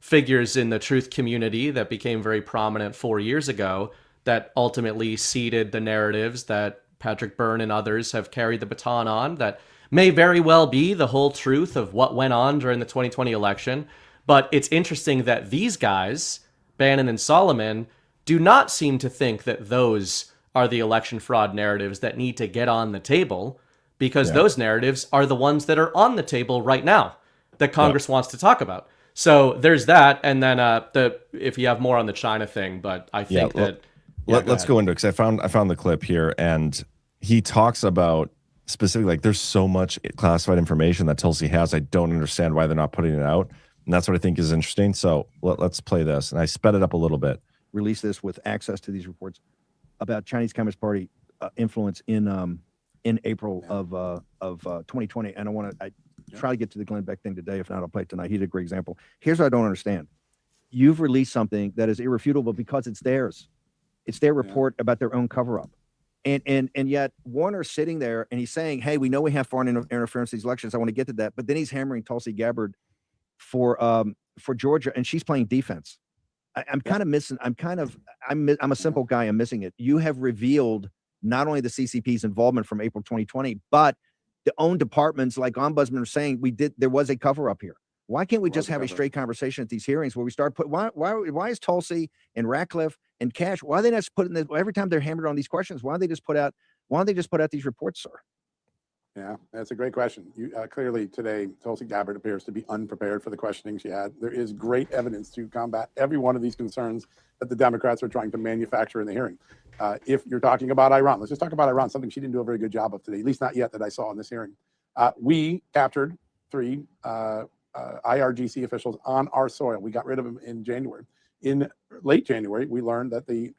figures in the truth community that became very prominent 4 years ago that ultimately seeded the narratives that Patrick Byrne and others have carried the baton on that may very well be the whole truth of what went on during the 2020 election. But it's interesting that these guys, Bannon and Solomon, do not seem to think that those are the election fraud narratives that need to get on the table, because those narratives are the ones that are on the table right now that Congress wants to talk about. So there's that. And then if you have more on the China thing, but I think let's go into it, because I found the clip here, and he talks about specifically, like, there's so much classified information that Tulsi has. I don't understand why they're not putting it out. And that's what I think is interesting. So let's play this. And I sped it up a little bit. Release this with access to these reports about Chinese Communist Party influence in April of 2020. And I try to get to the Glenn Beck thing today. If not, I'll play it tonight. He did a great example. Here's what I don't understand. You've released something that is irrefutable because it's theirs. It's their report about their own cover-up. And yet Warner's sitting there and he's saying, hey, we know we have foreign interference in these elections. I want to get to that. But then he's hammering Tulsi Gabbard for Georgia, and she's playing defense. I'm kind of missing. I'm a simple guy. I'm missing it. You have revealed not only the CCP's involvement from April 2020, but the own departments, like Ombudsman, are saying there was a cover up here. Why can't we just have a straight conversation at these hearings where we start why is Tulsi and Ratcliffe and Cash, why are they not putting this every time they're hammered on these questions? Why don't they just put out these reports, sir? Yeah, that's a great question. Clearly today, Tulsi Gabbard appears to be unprepared for the questioning she had. There is great evidence to combat every one of these concerns that the Democrats are trying to manufacture in the hearing. If you're talking about Iran, let's just talk about Iran, something she didn't do a very good job of today, at least not yet that I saw in this hearing. We captured 3 IRGC officials on our soil. We got rid of them in January. In late January, we learned that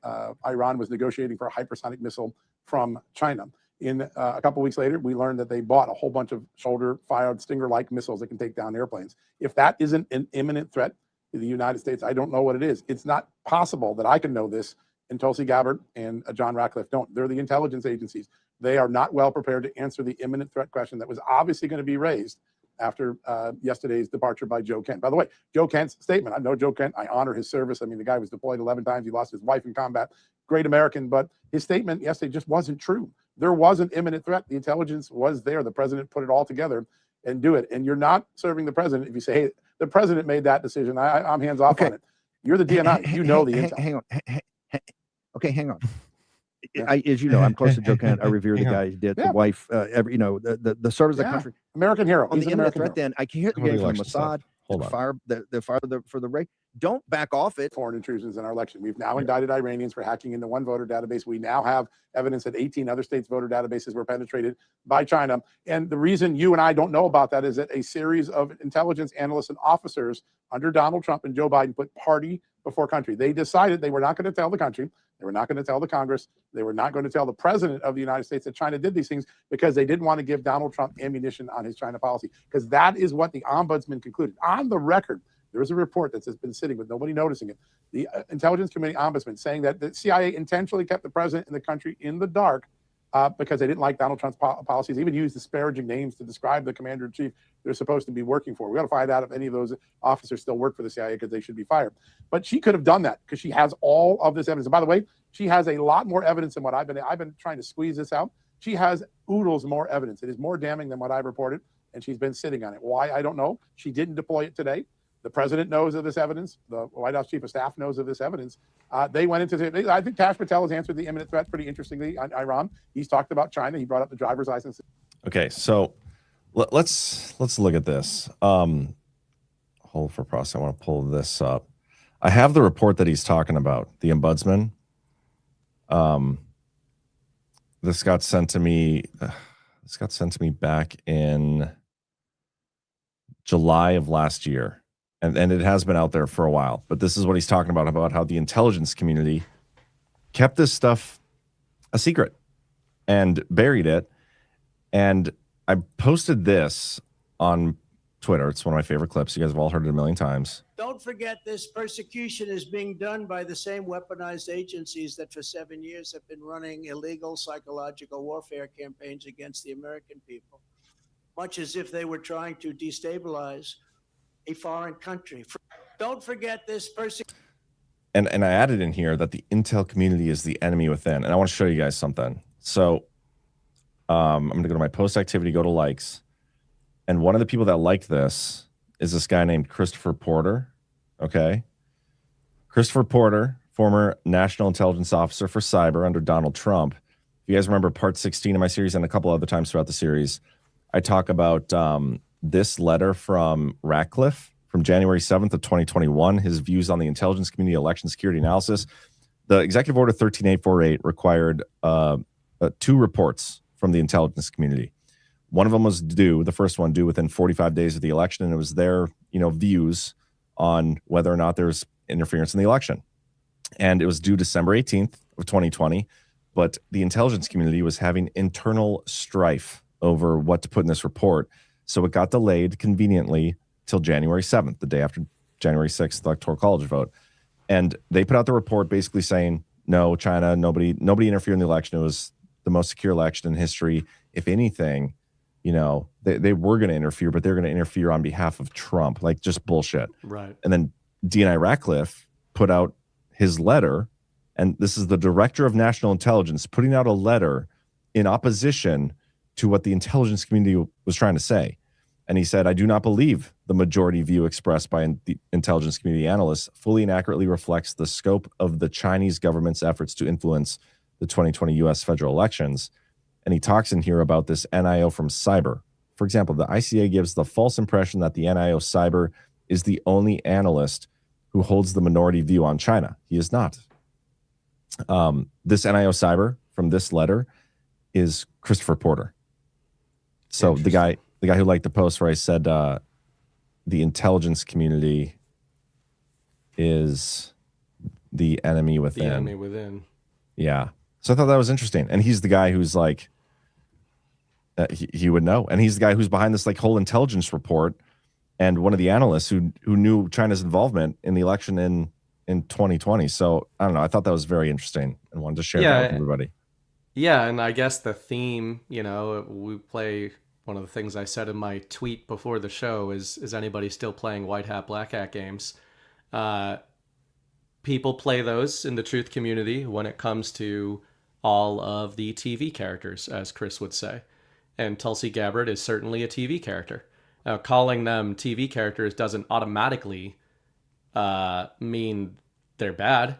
Iran was negotiating for a hypersonic missile from China. A couple weeks later, we learned that they bought a whole bunch of shoulder-fired Stinger-like missiles that can take down airplanes. If that isn't an imminent threat to the United States, I don't know what it is. It's not possible that I can know this and Tulsi Gabbard and John Ratcliffe don't. They're the intelligence agencies. They are not well prepared to answer the imminent threat question that was obviously going to be raised after yesterday's departure by Joe Kent. By the way, Joe Kent's statement, I know Joe Kent, I honor his service. I mean, the guy was deployed 11 times. He lost his wife in combat. Great American, but his statement yesterday just wasn't true. There was an imminent threat. The intelligence was there. The president put it all together and do it. And you're not serving the president if you say, hey, the president made that decision. I'm hands off on it. You're the DNI. You know the intel. Hang on. Okay, hang on. As you know, I'm close to Joe Kent. I revere the guy. He did the wife. The service of the country. American hero. On He's the imminent threat, then I can hear the game from Mossad. Hold on. Fire for the raid. Don't back off it. Foreign intrusions in our election. We've now indicted Iranians for hacking into one voter database. We now have evidence that 18 other states' voter databases were penetrated by China. And the reason you and I don't know about that is that a series of intelligence analysts and officers under Donald Trump and Joe Biden put party before country. They decided they were not going to tell the country. They were not going to tell the Congress. They were not going to tell the president of the United States that China did these things because they didn't want to give Donald Trump ammunition on his China policy, because that is what the ombudsman concluded. On the record, there is a report that's been sitting with nobody noticing it. The Intelligence Committee ombudsman saying that the CIA intentionally kept the president and the country in the dark because they didn't like Donald Trump's policies, even used disparaging names to describe the commander-in-chief they're supposed to be working for. We got to find out if any of those officers still work for the CIA, because they should be fired. But she could have done that because she has all of this evidence. And by the way, she has a lot more evidence than what I've been trying to squeeze this out. She has oodles more evidence. It is more damning than what I've reported, and she's been sitting on it. Why? I don't know. She didn't deploy it today. The president knows of this evidence. The White House chief of staff knows of this evidence. They went into I think Kash Patel has answered the imminent threat pretty interestingly on Iran. He's talked about China. He brought up the driver's license. Okay, so let's look at this. Hold for process. I want to pull this up. I have the report that he's talking about, the ombudsman. This got sent to me. This got sent to me back in July of last year. And it has been out there for a while, but this is what he's talking about how the intelligence community kept this stuff a secret and buried it. And I posted this on Twitter. It's one of my favorite clips. You guys have all heard it a million times. Don't forget, this persecution is being done by the same weaponized agencies that for 7 years have been running illegal psychological warfare campaigns against the American people, much as if they were trying to destabilize a foreign country. Don't forget this person. And I added in here that the intel community is the enemy within. And I want to show you guys something. So I'm going to go to my post activity, go to likes. And one of the people that liked this is this guy named Christopher Porter. Okay. Christopher Porter, former National Intelligence Officer for Cyber under Donald Trump. If you guys remember part 16 of my series and a couple other times throughout the series, I talk about this letter from Ratcliffe from January 7th of 2021, his views on the intelligence community election security analysis. The Executive Order 13848 required 2 reports from the intelligence community. One of them was due, the first one due within 45 days of the election, and it was their, views on whether or not there's interference in the election. And it was due December 18th of 2020, but the intelligence community was having internal strife over what to put in this report. So it got delayed conveniently till January 7th, the day after January 6th, the Electoral College vote. And they put out the report basically saying, no, China, nobody interfered in the election. It was the most secure election in history. If anything, they were going to interfere, but they're going to interfere on behalf of Trump, like just bullshit. Right. And then D&I Ratcliffe put out his letter, and this is the Director of National Intelligence putting out a letter in opposition to what the intelligence community was trying to say. And he said, I do not believe the majority view expressed by the intelligence community analysts fully and accurately reflects the scope of the Chinese government's efforts to influence the 2020 U.S. federal elections. And he talks in here about this NIO from cyber. For example, the ICA gives the false impression that the NIO cyber is the only analyst who holds the minority view on China. He is not. This NIO cyber from this letter is Christopher Porter. So the guy who liked the post where I said the intelligence community is the enemy within. The enemy within. Yeah. So I thought that was interesting. And he's the guy who's like, he would know. And he's the guy who's behind this like whole intelligence report. And one of the analysts who knew China's involvement in the election in 2020. So I don't know. I thought that was very interesting and wanted to share that with everybody. Yeah. And I guess the theme, we play, one of the things I said in my tweet before the show is anybody still playing white hat, black hat games? People play those in the truth community when it comes to all of the TV characters, as Chris would say. And Tulsi Gabbard is certainly a TV character. Now, calling them TV characters doesn't automatically mean they're bad.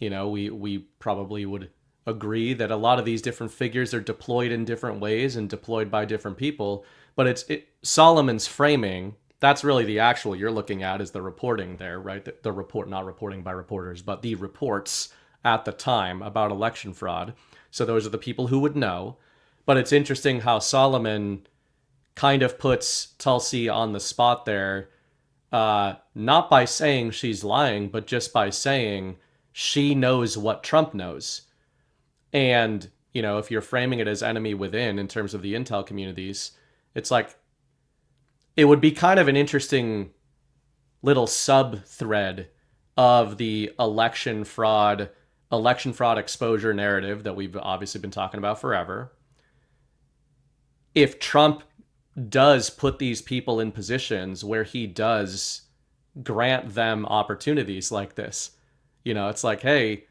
We probably would agree that a lot of these different figures are deployed in different ways and deployed by different people. But Solomon's framing, that's really the actual you're looking at is the reporting there, right? The report, not reporting by reporters, but the reports at the time about election fraud. So those are the people who would know. But it's interesting how Solomon kind of puts Tulsi on the spot there, not by saying she's lying, but just by saying she knows what Trump knows. And, if you're framing it as enemy within in terms of the intel communities, it's like, it would be kind of an interesting little sub-thread of the election fraud exposure narrative that we've obviously been talking about forever. If Trump does put these people in positions where he does grant them opportunities like this, it's like, hey,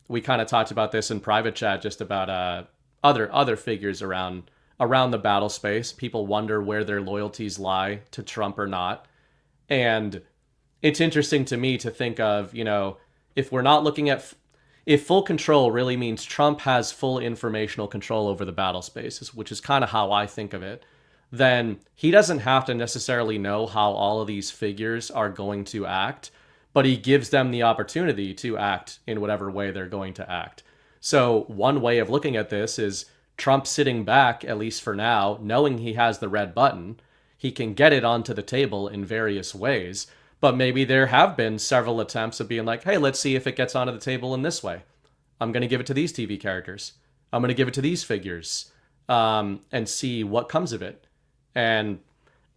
we kind of talked about this in private chat, just about other figures around the battle space. People wonder where their loyalties lie to Trump or not. And it's interesting to me to think of, if we're not looking at, if full control really means Trump has full informational control over the battle spaces, which is kind of how I think of it, then he doesn't have to necessarily know how all of these figures are going to act, but he gives them the opportunity to act in whatever way they're going to act. So one way of looking at this is Trump sitting back, at least for now, knowing he has the red button. He can get it onto the table in various ways, but maybe there have been several attempts of being like, hey, let's see if it gets onto the table in this way. I'm going to give it to these TV characters. I'm going to give it to these figures and see what comes of it. And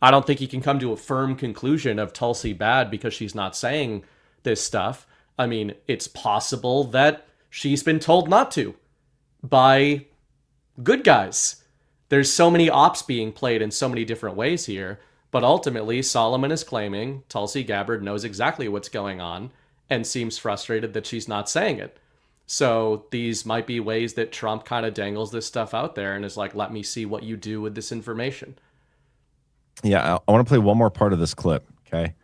I don't think he can come to a firm conclusion of Tulsi bad because she's not saying this stuff. I mean, it's possible that she's been told not to by good guys. There's so many ops being played in so many different ways here, but ultimately Solomon is claiming Tulsi Gabbard knows exactly what's going on and seems frustrated that she's not saying it. So these might be ways that Trump kind of dangles this stuff out there and is like, let me see what you do with this information. Yeah, I want to play one more part of this clip, okay?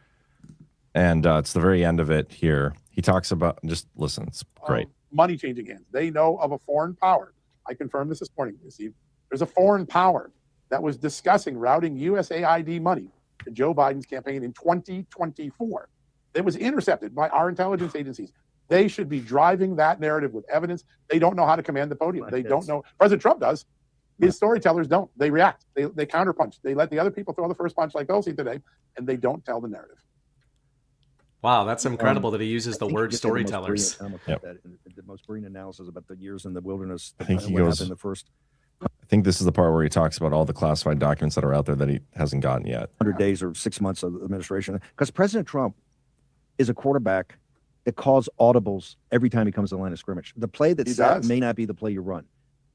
And it's the very end of it here. He talks about, just listen, it's great. Money changing hands. They know of a foreign power. I confirmed this morning, Steve. There's a foreign power that was discussing routing USAID money to Joe Biden's campaign in 2024. It was intercepted by our intelligence agencies. They should be driving that narrative with evidence. They don't know how to command the podium. They don't know. President Trump does. His storytellers don't. They react. They counterpunch. They let the other people throw the first punch like Tulsi today, and they don't tell the narrative. Wow, that's incredible that he uses the word storytellers. The most brilliant analysis about the years in the wilderness. I think he goes. I think this is the part where he talks about all the classified documents that are out there that he hasn't gotten yet. 100 days or 6 months of administration, because President Trump is a quarterback that calls audibles every time he comes to the line of scrimmage. The play that's set may not be the play you run.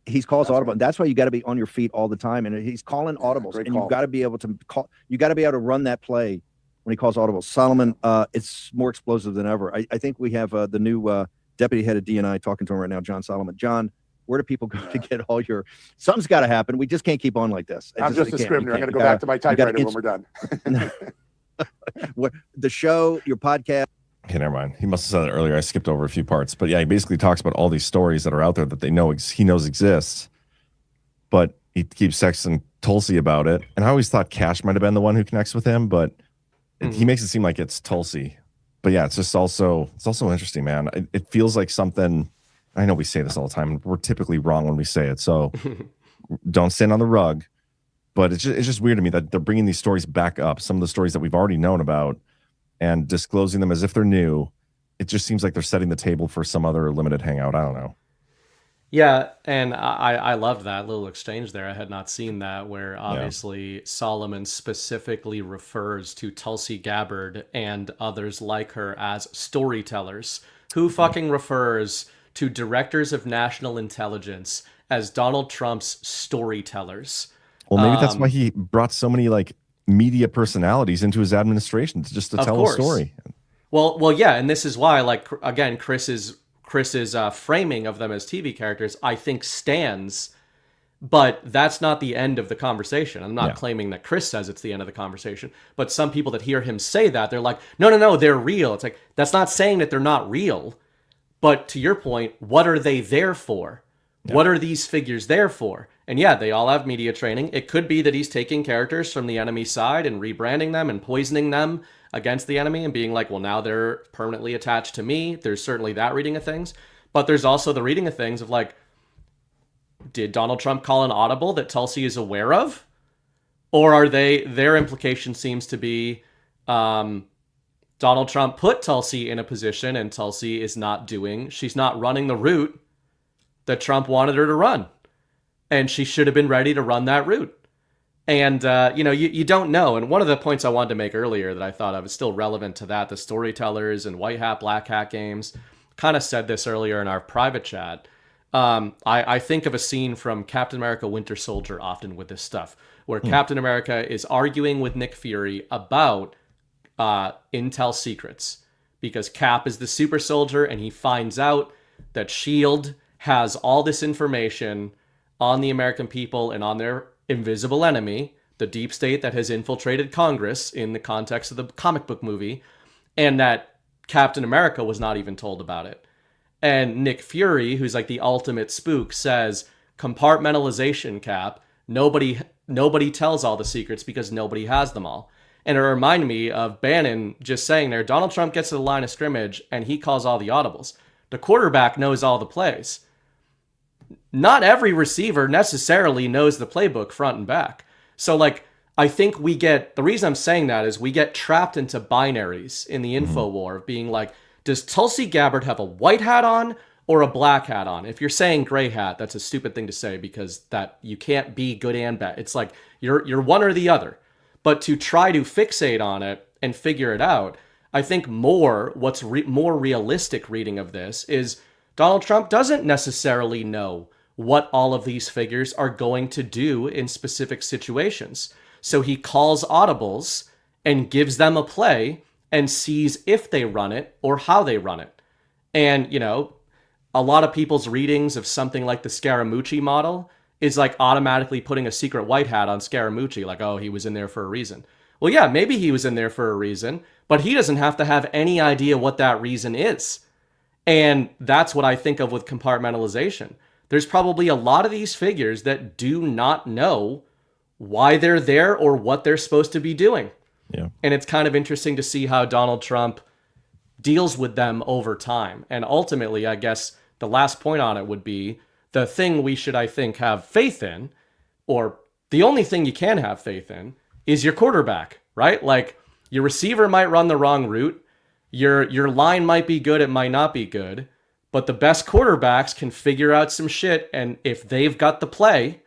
He's calls audible, and that's why you got to be on your feet all the time. And he's calling audibles, and you've got to be able to call. You got to be able to run that play when he calls audibles. Solomon, it's more explosive than ever. I think we have the new deputy head of DNI talking to him right now, John Solomon. John, where do people go to get all your? Something's got to happen. We just can't keep on like this. I'm just a scrivener. I'm going to go back to my typewriter when we're done. The show, your podcast. Okay, never mind. He must have said it earlier. I skipped over a few parts, but yeah, he basically talks about all these stories that are out there that they know he knows exists, but he keeps texting Tulsi about it. And I always thought Cash might have been the one who connects with him, but he makes it seem like it's Tulsi. But yeah, it's also interesting, man. It feels like something. I know we say this all the time. We're typically wrong when we say it, so don't stand on the rug. But it's just weird to me that they're bringing these stories back up. Some of the stories that we've already known about, and disclosing them as if they're new. It just seems like they're setting the table for some other limited hangout. I don't know. Yeah, and I loved that little exchange there. I had not seen that, where obviously Solomon specifically refers to Tulsi Gabbard and others like her as storytellers. Who fucking refers to directors of national intelligence as Donald Trump's storytellers? Well, maybe that's why he brought so many media personalities into his administration just to tell a story. Well, yeah, and this is why, again, Chris's framing of them as TV characters, I think, stands, but that's not the end of the conversation. I'm not claiming that Chris says it's the end of the conversation, but some people that hear him say that, they're like, no, they're real. It's like, that's not saying that they're not real, but to your point, what are they there for? Yeah. What are these figures there for? And yeah, they all have media training. It could be that he's taking characters from the enemy side and rebranding them and poisoning them against the enemy and being like, well, now they're permanently attached to me. There's certainly that reading of things. But there's also the reading of things of did Donald Trump call an audible that Tulsi is aware of? Or are their implication seems to be Donald Trump put Tulsi in a position and Tulsi is she's not running the route that Trump wanted her to run. And she should have been ready to run that route. And, you don't know. And one of the points I wanted to make earlier that I thought of is still relevant to that, the storytellers and white hat, black hat games. Kind of said this earlier in our private chat. I think of a scene from Captain America Winter Soldier often with this stuff, where Captain America is arguing with Nick Fury about intel secrets. Because Cap is the super soldier and he finds out that S.H.I.E.L.D. has all this information on the American people and on their invisible enemy, the deep state that has infiltrated Congress in the context of the comic book movie, and that Captain America was not even told about it. And Nick Fury, who's the ultimate spook, says, compartmentalization, Cap. Nobody tells all the secrets because nobody has them all. And it reminded me of Bannon just saying there, Donald Trump gets to the line of scrimmage and he calls all the audibles. The quarterback knows all the plays. Not every receiver necessarily knows the playbook front and back. So I think the reason I'm saying that is we get trapped into binaries in the info war of being does Tulsi Gabbard have a white hat on or a black hat on? If you're saying gray hat, that's a stupid thing to say because that you can't be good and bad. It's you're one or the other. But to try to fixate on it and figure it out, I think more realistic reading of this is Donald Trump doesn't necessarily know what all of these figures are going to do in specific situations. So he calls audibles and gives them a play and sees if they run it or how they run it. And, a lot of people's readings of something like the Scaramucci model is like automatically putting a secret white hat on Scaramucci, like, oh, he was in there for a reason. Well, yeah, maybe he was in there for a reason, but he doesn't have to have any idea what that reason is. And that's what I think of with compartmentalization. There's probably a lot of these figures that do not know why they're there or what they're supposed to be doing. Yeah. And it's kind of interesting to see how Donald Trump deals with them over time. And ultimately, I guess the last point on it would be the thing we should, I think, have faith in, or the only thing you can have faith in, is your quarterback, right? Like, your receiver might run the wrong route. Your line might be good, it might not be good. But the best quarterbacks can figure out some shit, and if they've got the play,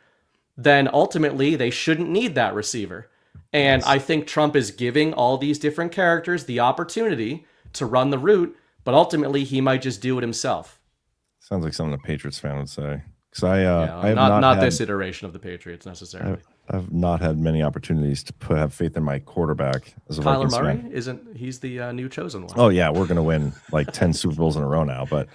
then ultimately they shouldn't need that receiver. And I think Trump is giving all these different characters the opportunity to run the route, but ultimately he might just do it himself. Sounds like something a Patriots fan would say. Because I have not had, this iteration of the Patriots necessarily. I've not had many opportunities to have faith in my quarterback as a Kyler Vikings Murray fan. he's the new chosen one. Oh yeah, we're gonna win like 10 Super Bowls in a row now. But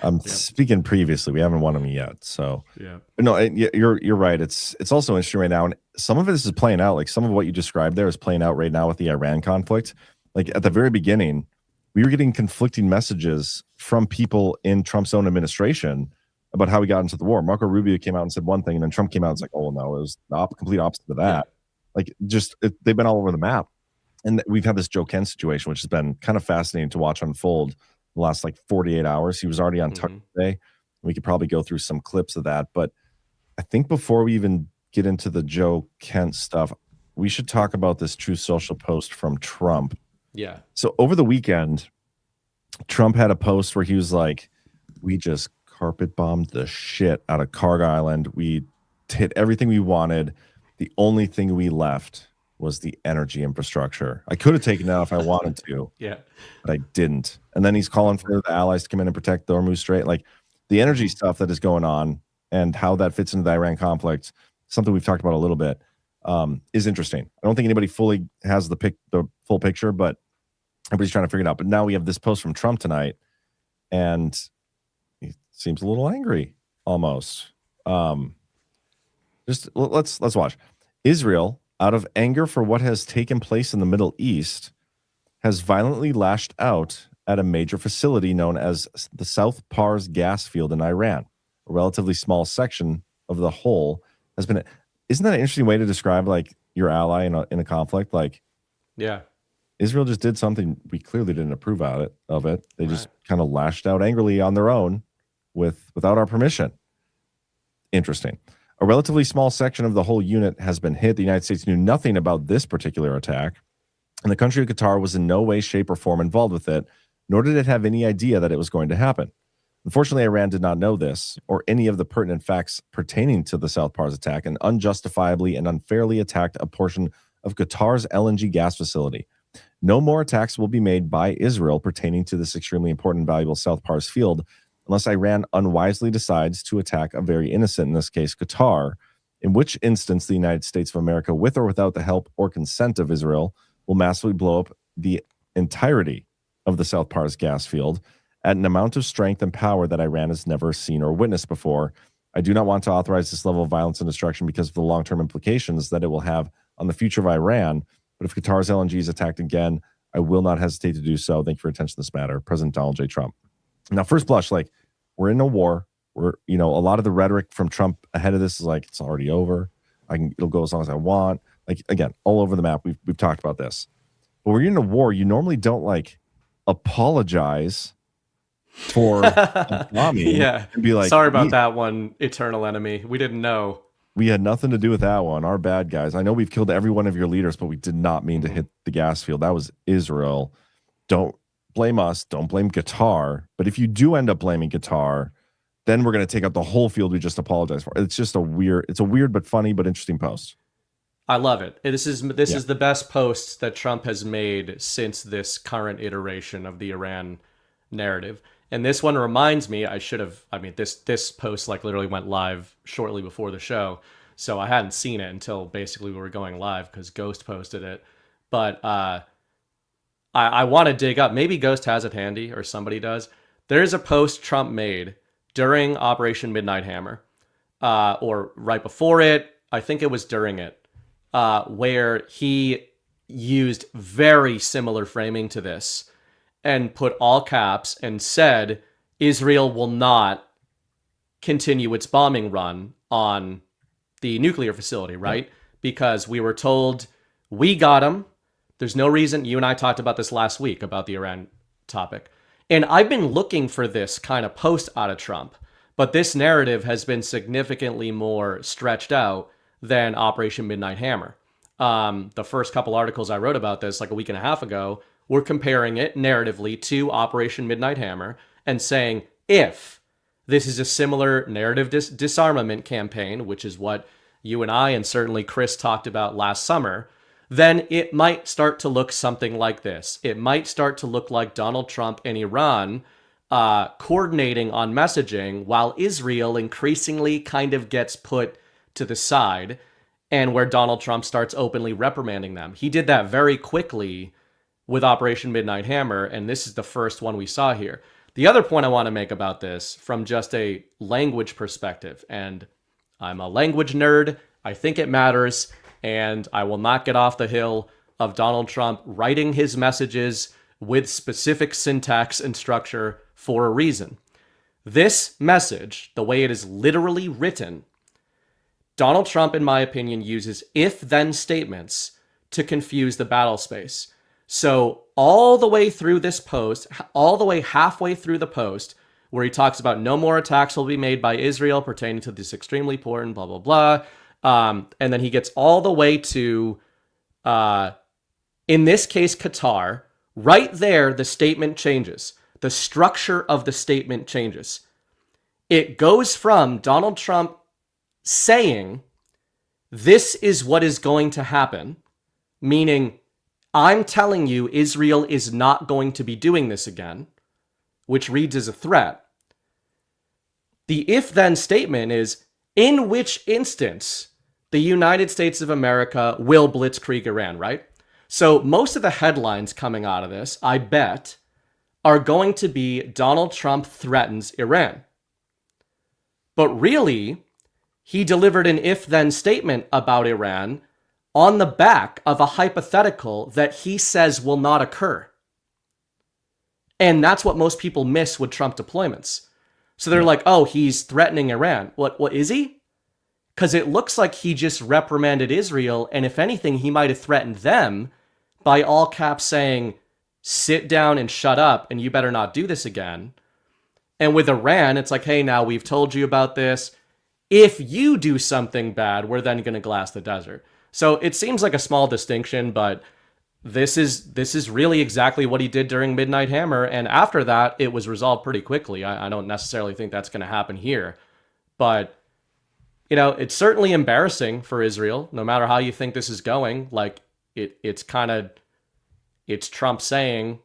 I'm speaking previously, we haven't won them yet. So yeah, no, you're right. It's also interesting right now, and some of this is playing out. Like some of what you described there is playing out right now with the Iran conflict. Like at the very beginning, we were getting conflicting messages from people in Trump's own administration about how we got into the war. Marco Rubio came out and said one thing, and then Trump came out and was like, oh, no, it was the complete opposite of that. Yeah. Like, they've been all over the map. And we've had this Joe Ken situation, which has been kind of fascinating to watch unfold the last, 48 hours. He was already on Tucker today. We could probably go through some clips of that. But I think before we even get into the Joe Kent stuff, we should talk about this Truth Social post from Trump. Yeah. So over the weekend, Trump had a post where he was like, we just carpet bombed the shit out of Carg Island. We hit everything we wanted. The only thing we left was the energy infrastructure. I could have taken it out if I wanted to. Yeah. But I didn't. And then he's calling for the allies to come in and protect the Hormuz Strait. Like the energy stuff that is going on and how that fits into the Iran conflict, something we've talked about a little bit, is interesting. I don't think anybody fully has the full picture, but everybody's trying to figure it out. But now we have this post from Trump tonight, and he seems a little angry almost. Just let's watch. Israel, out of anger for what has taken place in the Middle East, has violently lashed out at a major facility known as the South Pars gas field in Iran. A relatively small section of the whole has been. Isn't that an interesting way to describe like your ally in a conflict? Like, yeah, Israel just did something we clearly didn't approve of it. They just kind of lashed out angrily on their own without our permission. Interesting. A relatively small section of the whole unit has been hit. The United States knew nothing about this particular attack, and the country of Qatar was in no way, shape, or form involved with it, nor did it have any idea that it was going to happen. Unfortunately, Iran did not know this or any of the pertinent facts pertaining to the South Pars attack and unjustifiably and unfairly attacked a portion of Qatar's LNG gas facility. No more attacks will be made by Israel pertaining to this extremely important and valuable South Pars field unless Iran unwisely decides to attack a very innocent, in this case, Qatar, in which instance the United States of America, with or without the help or consent of Israel, will massively blow up the entirety of the South Pars gas field at an amount of strength and power that Iran has never seen or witnessed before. I do not want to authorize this level of violence and destruction because of the long-term implications that it will have on the future of Iran. But if Qatar's LNG is attacked again, I will not hesitate to do so. Thank you for your attention to this matter. President Donald J. Trump. Now, first blush, like, we're in a war. We're, a lot of the rhetoric from Trump ahead of this is like, it's already over. It'll go as long as I want. Like, again, all over the map. We've talked about this. But when you're in a war, you normally don't apologize for bombing. Yeah. And be like, sorry about that one, eternal enemy. We didn't know. We had nothing to do with that one. Our bad guys. I know we've killed every one of your leaders, but we did not mean to hit the gas field. That was Israel. Don't blame us. Don't blame Qatar. But if you do end up blaming Qatar, then we're going to take out the whole field we just apologized for. It's just a weird but funny but interesting post. I love it. This is the best post that Trump has made since this current iteration of the Iran narrative. And this one reminds me, this post literally went live shortly before the show. So I hadn't seen it until basically we were going live because Ghost posted it. But I want to dig up, maybe Ghost has it handy or somebody does. There's a post Trump made during Operation Midnight Hammer, or right before it. I think it was during it, where he used very similar framing to this and put all caps and said Israel will not continue its bombing run on the nuclear facility, right? Because we were told we got them. There's no reason. You and I talked about this last week about the Iran topic. And I've been looking for this kind of post out of Trump, but this narrative has been significantly more stretched out than Operation Midnight Hammer. The first couple articles I wrote about this like a week and a half ago were comparing it narratively to Operation Midnight Hammer and saying, if this is a similar narrative disarmament campaign, which is what you and I and certainly Chris talked about last summer, then it might start to look something like this. It might start to look like Donald Trump and Iran coordinating on messaging while Israel increasingly kind of gets put to the side, and where Donald Trump starts openly reprimanding them. He did that very quickly with Operation Midnight Hammer, and this is the first one we saw here. The other point I want to make about this from just a language perspective, and I'm a language nerd, I think it matters, and I will not get off the hill of Donald Trump writing his messages with specific syntax and structure for a reason. This message, the way it is literally written, Donald Trump, in my opinion, uses if-then statements to confuse the battle space. So all the way through this post, all the way halfway through the post, where he talks about no more attacks will be made by Israel pertaining to this extremely important blah, blah, blah. And then he gets all the way to, in this case, Qatar. Right there, the statement changes. The structure of the statement changes. It goes from Donald Trump saying, this is what is going to happen, meaning I'm telling you Israel is not going to be doing this again, which reads as a threat. The if-then statement is, in which instance the United States of America will blitzkrieg Iran, right? So most of the headlines coming out of this, I bet, are going to be Donald Trump threatens Iran. But really, he delivered an if-then statement about Iran on the back of a hypothetical that he says will not occur. And that's what most people miss with Trump deployments. So they're like, oh, he's threatening Iran. What is he? Because it looks like he just reprimanded Israel, and if anything, he might have threatened them by all caps saying, sit down and shut up, and you better not do this again. And with Iran, it's like, hey, now we've told you about this. If you do something bad, we're then going to glass the desert. So it seems like a small distinction, but this is really exactly what he did during Midnight Hammer. And after that, it was resolved pretty quickly. I don't necessarily think that's going to happen here. But, you know, it's certainly embarrassing for Israel, no matter how you think this is going. Like, it's Trump saying,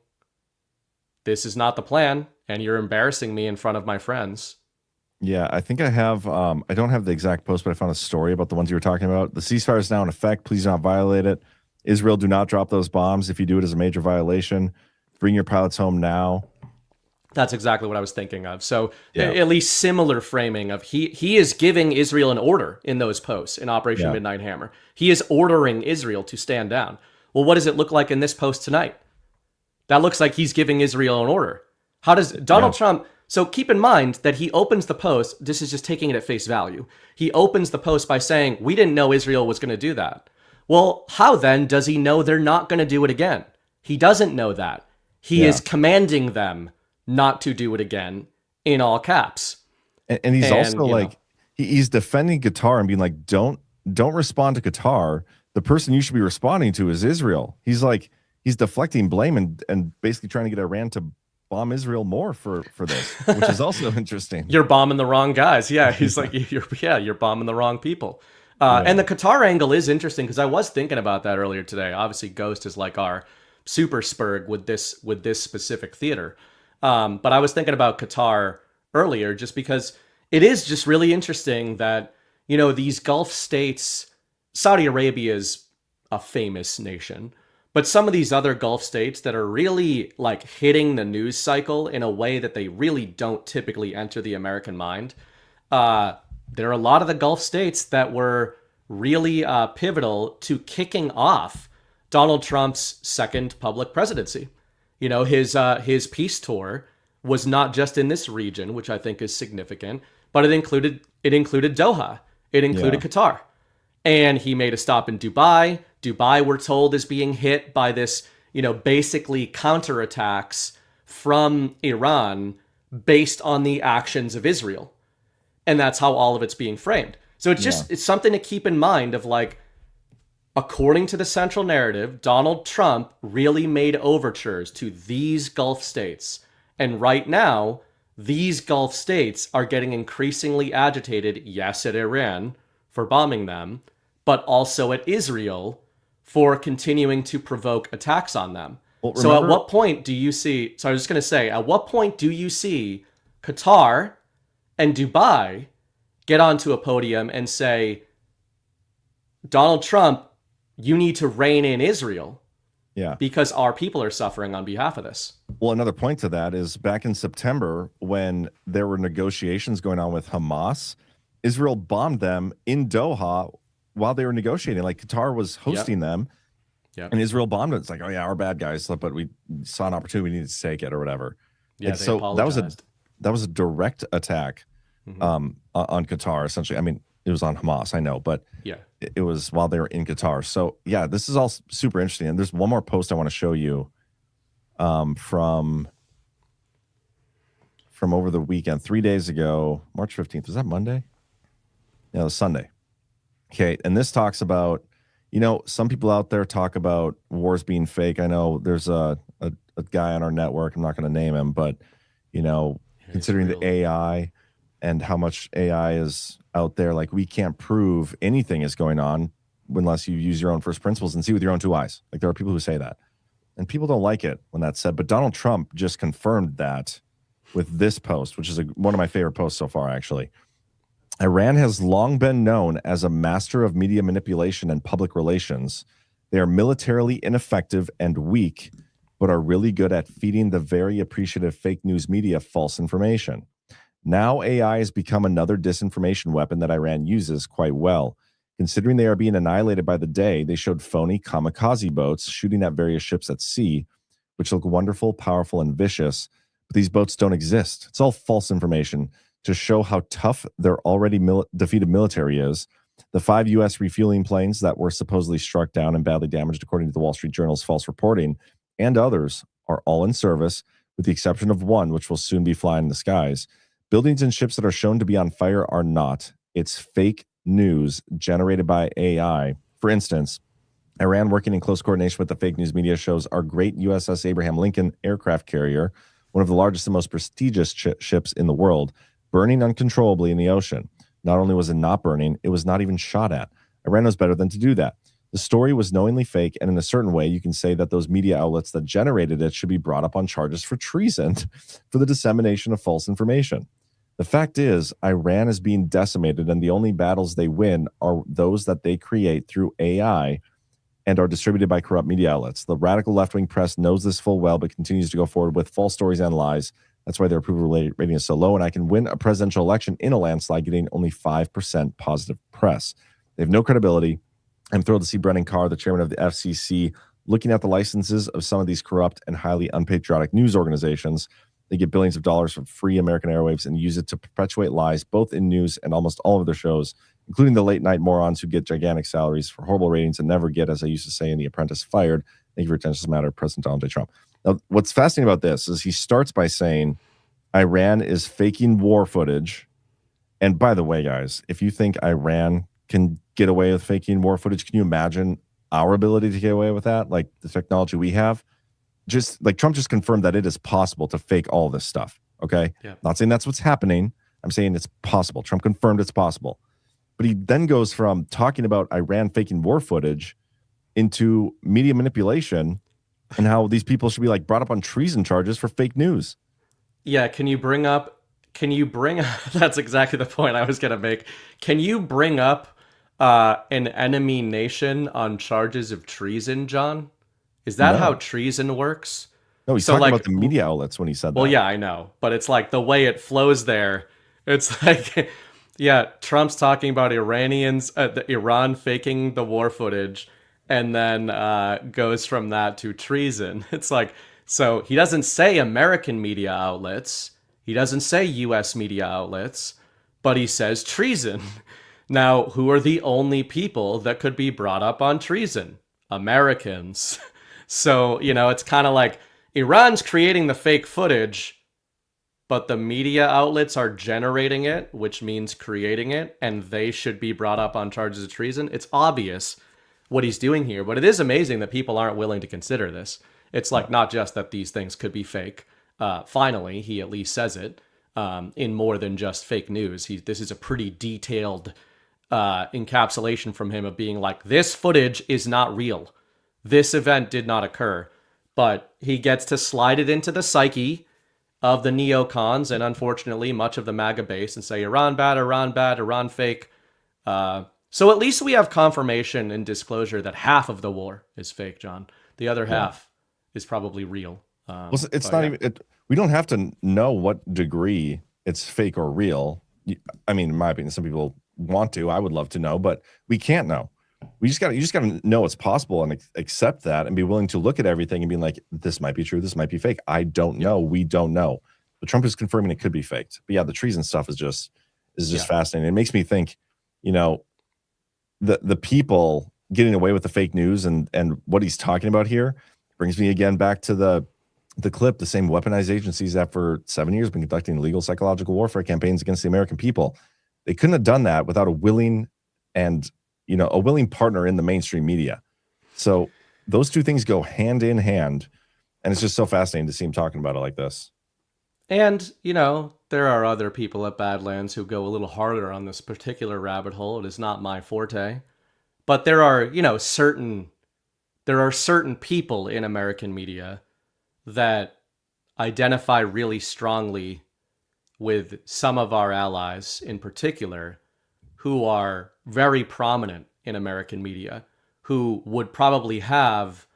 this is not the plan, and you're embarrassing me in front of my friends. Yeah, I think I have, I don't have the exact post, but I found a story about the ones you were talking about. The ceasefire is now in effect. Please do not violate it. Israel, do not drop those bombs. If you do, it is a major violation. Bring your pilots home now. That's exactly what I was thinking of. So at least similar framing of he is giving Israel an order in those posts in Operation Midnight Hammer. He is ordering Israel to stand down. Well, what does it look like in this post tonight? That looks like he's giving Israel an order. How does Donald Trump... So keep in mind that he opens the post, this is just taking it at face value. He opens the post by saying, we didn't know Israel was going to do that. Well, how then does he know they're not going to do it again? He doesn't know that. He is commanding them not to do it again in all caps. And he's also like, he's defending Qatar and being like, don't respond to Qatar. The person you should be responding to is Israel. He's like, he's deflecting blame and basically trying to get Iran to bomb Israel more for this, which is also interesting. You're bombing the wrong guys. Yeah, he's like, you're bombing the wrong people. And the Qatar angle is interesting because I was thinking about that earlier today. Obviously, Ghost is like our super spurg with this specific theater. But I was thinking about Qatar earlier just because it is just really interesting that, these Gulf states, Saudi Arabia is a famous nation, But some of these other Gulf states that are really like hitting the news cycle in a way that they really don't typically enter the American mind. There are a lot of the Gulf states that were really pivotal to kicking off Donald Trump's second public presidency. You know, his peace tour was not just in this region, which I think is significant, but it included Doha, it included Qatar, and he made a stop in Dubai. Dubai, we're told, is being hit by this, you know, basically counterattacks from Iran based on the actions of Israel, and that's how all of it's being framed. So it's just it's something to keep in mind of like, according to the central narrative, Donald Trump really made overtures to these Gulf states. And right now, these Gulf states are getting increasingly agitated, yes, at Iran for bombing them, but also at Israel for continuing to provoke attacks on them. Well, so at what point do you see, so I was just going to say, at what point do you see Qatar and Dubai get onto a podium and say, Donald Trump, you need to rein in Israel? Yeah. Because our people are suffering on behalf of this. Well, another point to that is back in September, when there were negotiations going on with Hamas, Israel bombed them in Doha while they were negotiating. Like Qatar was hosting them, and Israel bombed it. It's like, oh yeah, our bad guys, but we saw an opportunity, we needed to take it or whatever. Yeah, and so that was a direct attack on Qatar, essentially. I mean, it was on Hamas, I know, but it was while they were in Qatar. So yeah, this is all super interesting. And there's one more post I want to show you from over the weekend, 3 days ago, March 15th. Was that Monday? Yeah, it was Sunday. Okay, and this talks about, you know, some people out there talk about wars being fake. I know there's a guy on our network, I'm not going to name him, but, you know, considering the AI and how much AI is out there, like we can't prove anything is going on unless you use your own first principles and see with your own two eyes. Like there are people who say that, and people don't like it when that's said. But Donald Trump just confirmed that with this post, which is one of my favorite posts so far, actually. Iran has long been known as a master of media manipulation and public relations. They are militarily ineffective and weak, but are really good at feeding the very appreciative fake news media false information. Now AI has become another disinformation weapon that Iran uses quite well. Considering they are being annihilated by the day, they showed phony kamikaze boats shooting at various ships at sea, which look wonderful, powerful, and vicious. But these boats don't exist. It's all false information to show how tough their already defeated military is. The 5 U.S. refueling planes that were supposedly struck down and badly damaged, according to the Wall Street Journal's false reporting, and others, are all in service, with the exception of one, which will soon be flying in the skies. Buildings and ships that are shown to be on fire are not. It's fake news generated by AI. For instance, Iran, working in close coordination with the fake news media, shows our great USS Abraham Lincoln aircraft carrier, one of the largest and most prestigious ships in the world, burning uncontrollably in the ocean. Not only was it not burning, it was not even shot at. Iran knows better than to do that. The story was knowingly fake, and in a certain way, you can say that those media outlets that generated it should be brought up on charges for treason for the dissemination of false information. The fact is, Iran is being decimated, and the only battles they win are those that they create through AI and are distributed by corrupt media outlets. The radical left-wing press knows this full well, but continues to go forward with false stories and lies. That's why their approval rating is so low, and I can win a presidential election in a landslide getting only 5% positive press. They have no credibility. I'm thrilled to see Brennan Carr, the chairman of the FCC, looking at the licenses of some of these corrupt and highly unpatriotic news organizations. They get billions of dollars from free American airwaves and use it to perpetuate lies, both in news and almost all of their shows, including the late-night morons who get gigantic salaries for horrible ratings and never get, as I used to say in The Apprentice, fired. Thank you for your attention to this matter, President Donald J. Trump. Now, what's fascinating about this is he starts by saying Iran is faking war footage. And by the way, guys, if you think Iran can get away with faking war footage, can you imagine our ability to get away with that? Like the technology we have? Just like Trump just confirmed that it is possible to fake all this stuff. Okay. Yeah. Not saying that's what's happening. I'm saying it's possible. Trump confirmed it's possible. But he then goes from talking about Iran faking war footage into media manipulation and how these people should be like brought up on treason charges for fake news. Yeah. Can you bring that's exactly the point I was going to make. Can you bring up an enemy nation on charges of treason, John? Is that No. how treason works? No, he's So, talking like, about the media outlets when he said well, that. yeah, I know, but it's like the way it flows there. It's like, yeah, Trump's talking about Iranians, the Iran faking the war footage, and then goes from that to treason. It's like, so he doesn't say American media outlets, he doesn't say U.S. media outlets, but he says treason. Now, who are the only people that could be brought up on treason? Americans. So, you know, it's kind of like Iran's creating the fake footage, but the media outlets are generating it, which means creating it, and they should be brought up on charges of treason. It's obvious what he's doing here, but it is amazing that people aren't willing to consider this. It's like not just that these things could be fake. Finally, he at least says it in more than just fake news. This is a pretty detailed encapsulation from him of being like, this footage is not real. This event did not occur. But he gets to slide it into the psyche of the neocons and unfortunately much of the MAGA base and say, Iran bad, Iran fake. So at least we have confirmation and disclosure that half of the war is fake, John. The other half is probably real. Well, it's not even, we don't have to know what degree it's fake or real. I mean, in my opinion, some people want to, I would love to know, but we can't know. You just got to know it's possible and accept that and be willing to look at everything and be like, this might be true, this might be fake. I don't know. We don't know. But Trump is confirming it could be faked. But yeah, the treason stuff is just fascinating. It makes me think, you know, the people getting away with the fake news and what he's talking about here brings me again back to the clip, the same weaponized agencies that for 7 years been conducting illegal psychological warfare campaigns against the American people. They couldn't have done that without a willing partner in the mainstream media. So those two things go hand in hand, and it's just so fascinating to see him talking about it like this. And, you know, there are other people at Badlands who go a little harder on this particular rabbit hole. It is not my forte. But there are, you know, certain people in American media that identify really strongly with some of our allies in particular who are very prominent in American media, who would probably have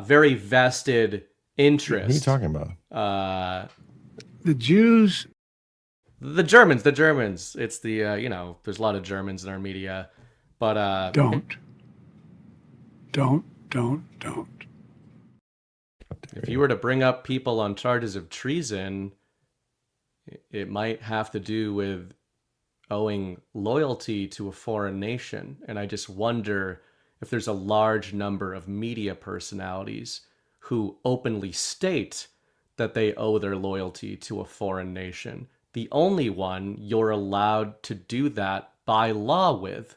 very vested interest. Who are you talking about? The Jews. The Germans. It's the, you know, there's a lot of Germans in our media, but... Don't. If you were to bring up people on charges of treason, it might have to do with owing loyalty to a foreign nation. And I just wonder if there's a large number of media personalities who openly state that they owe their loyalty to a foreign nation. The only one you're allowed to do that by law with.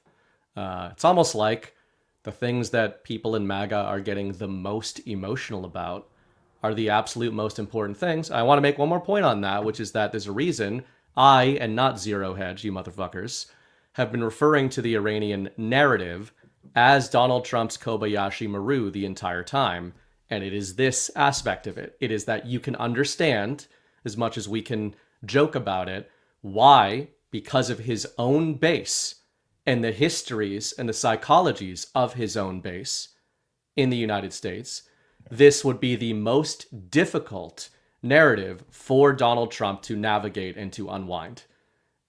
It's almost like the things that people in MAGA are getting the most emotional about are the absolute most important things. I want to make one more point on that, which is that there's a reason I, and not Zero Hedge, you motherfuckers, have been referring to the Iranian narrative as Donald Trump's Kobayashi Maru the entire time. And it is this aspect of it. It is that you can understand, as much as we can joke about it, why, because of his own base and the histories and the psychologies of his own base in the United States, this would be the most difficult narrative for Donald Trump to navigate and to unwind.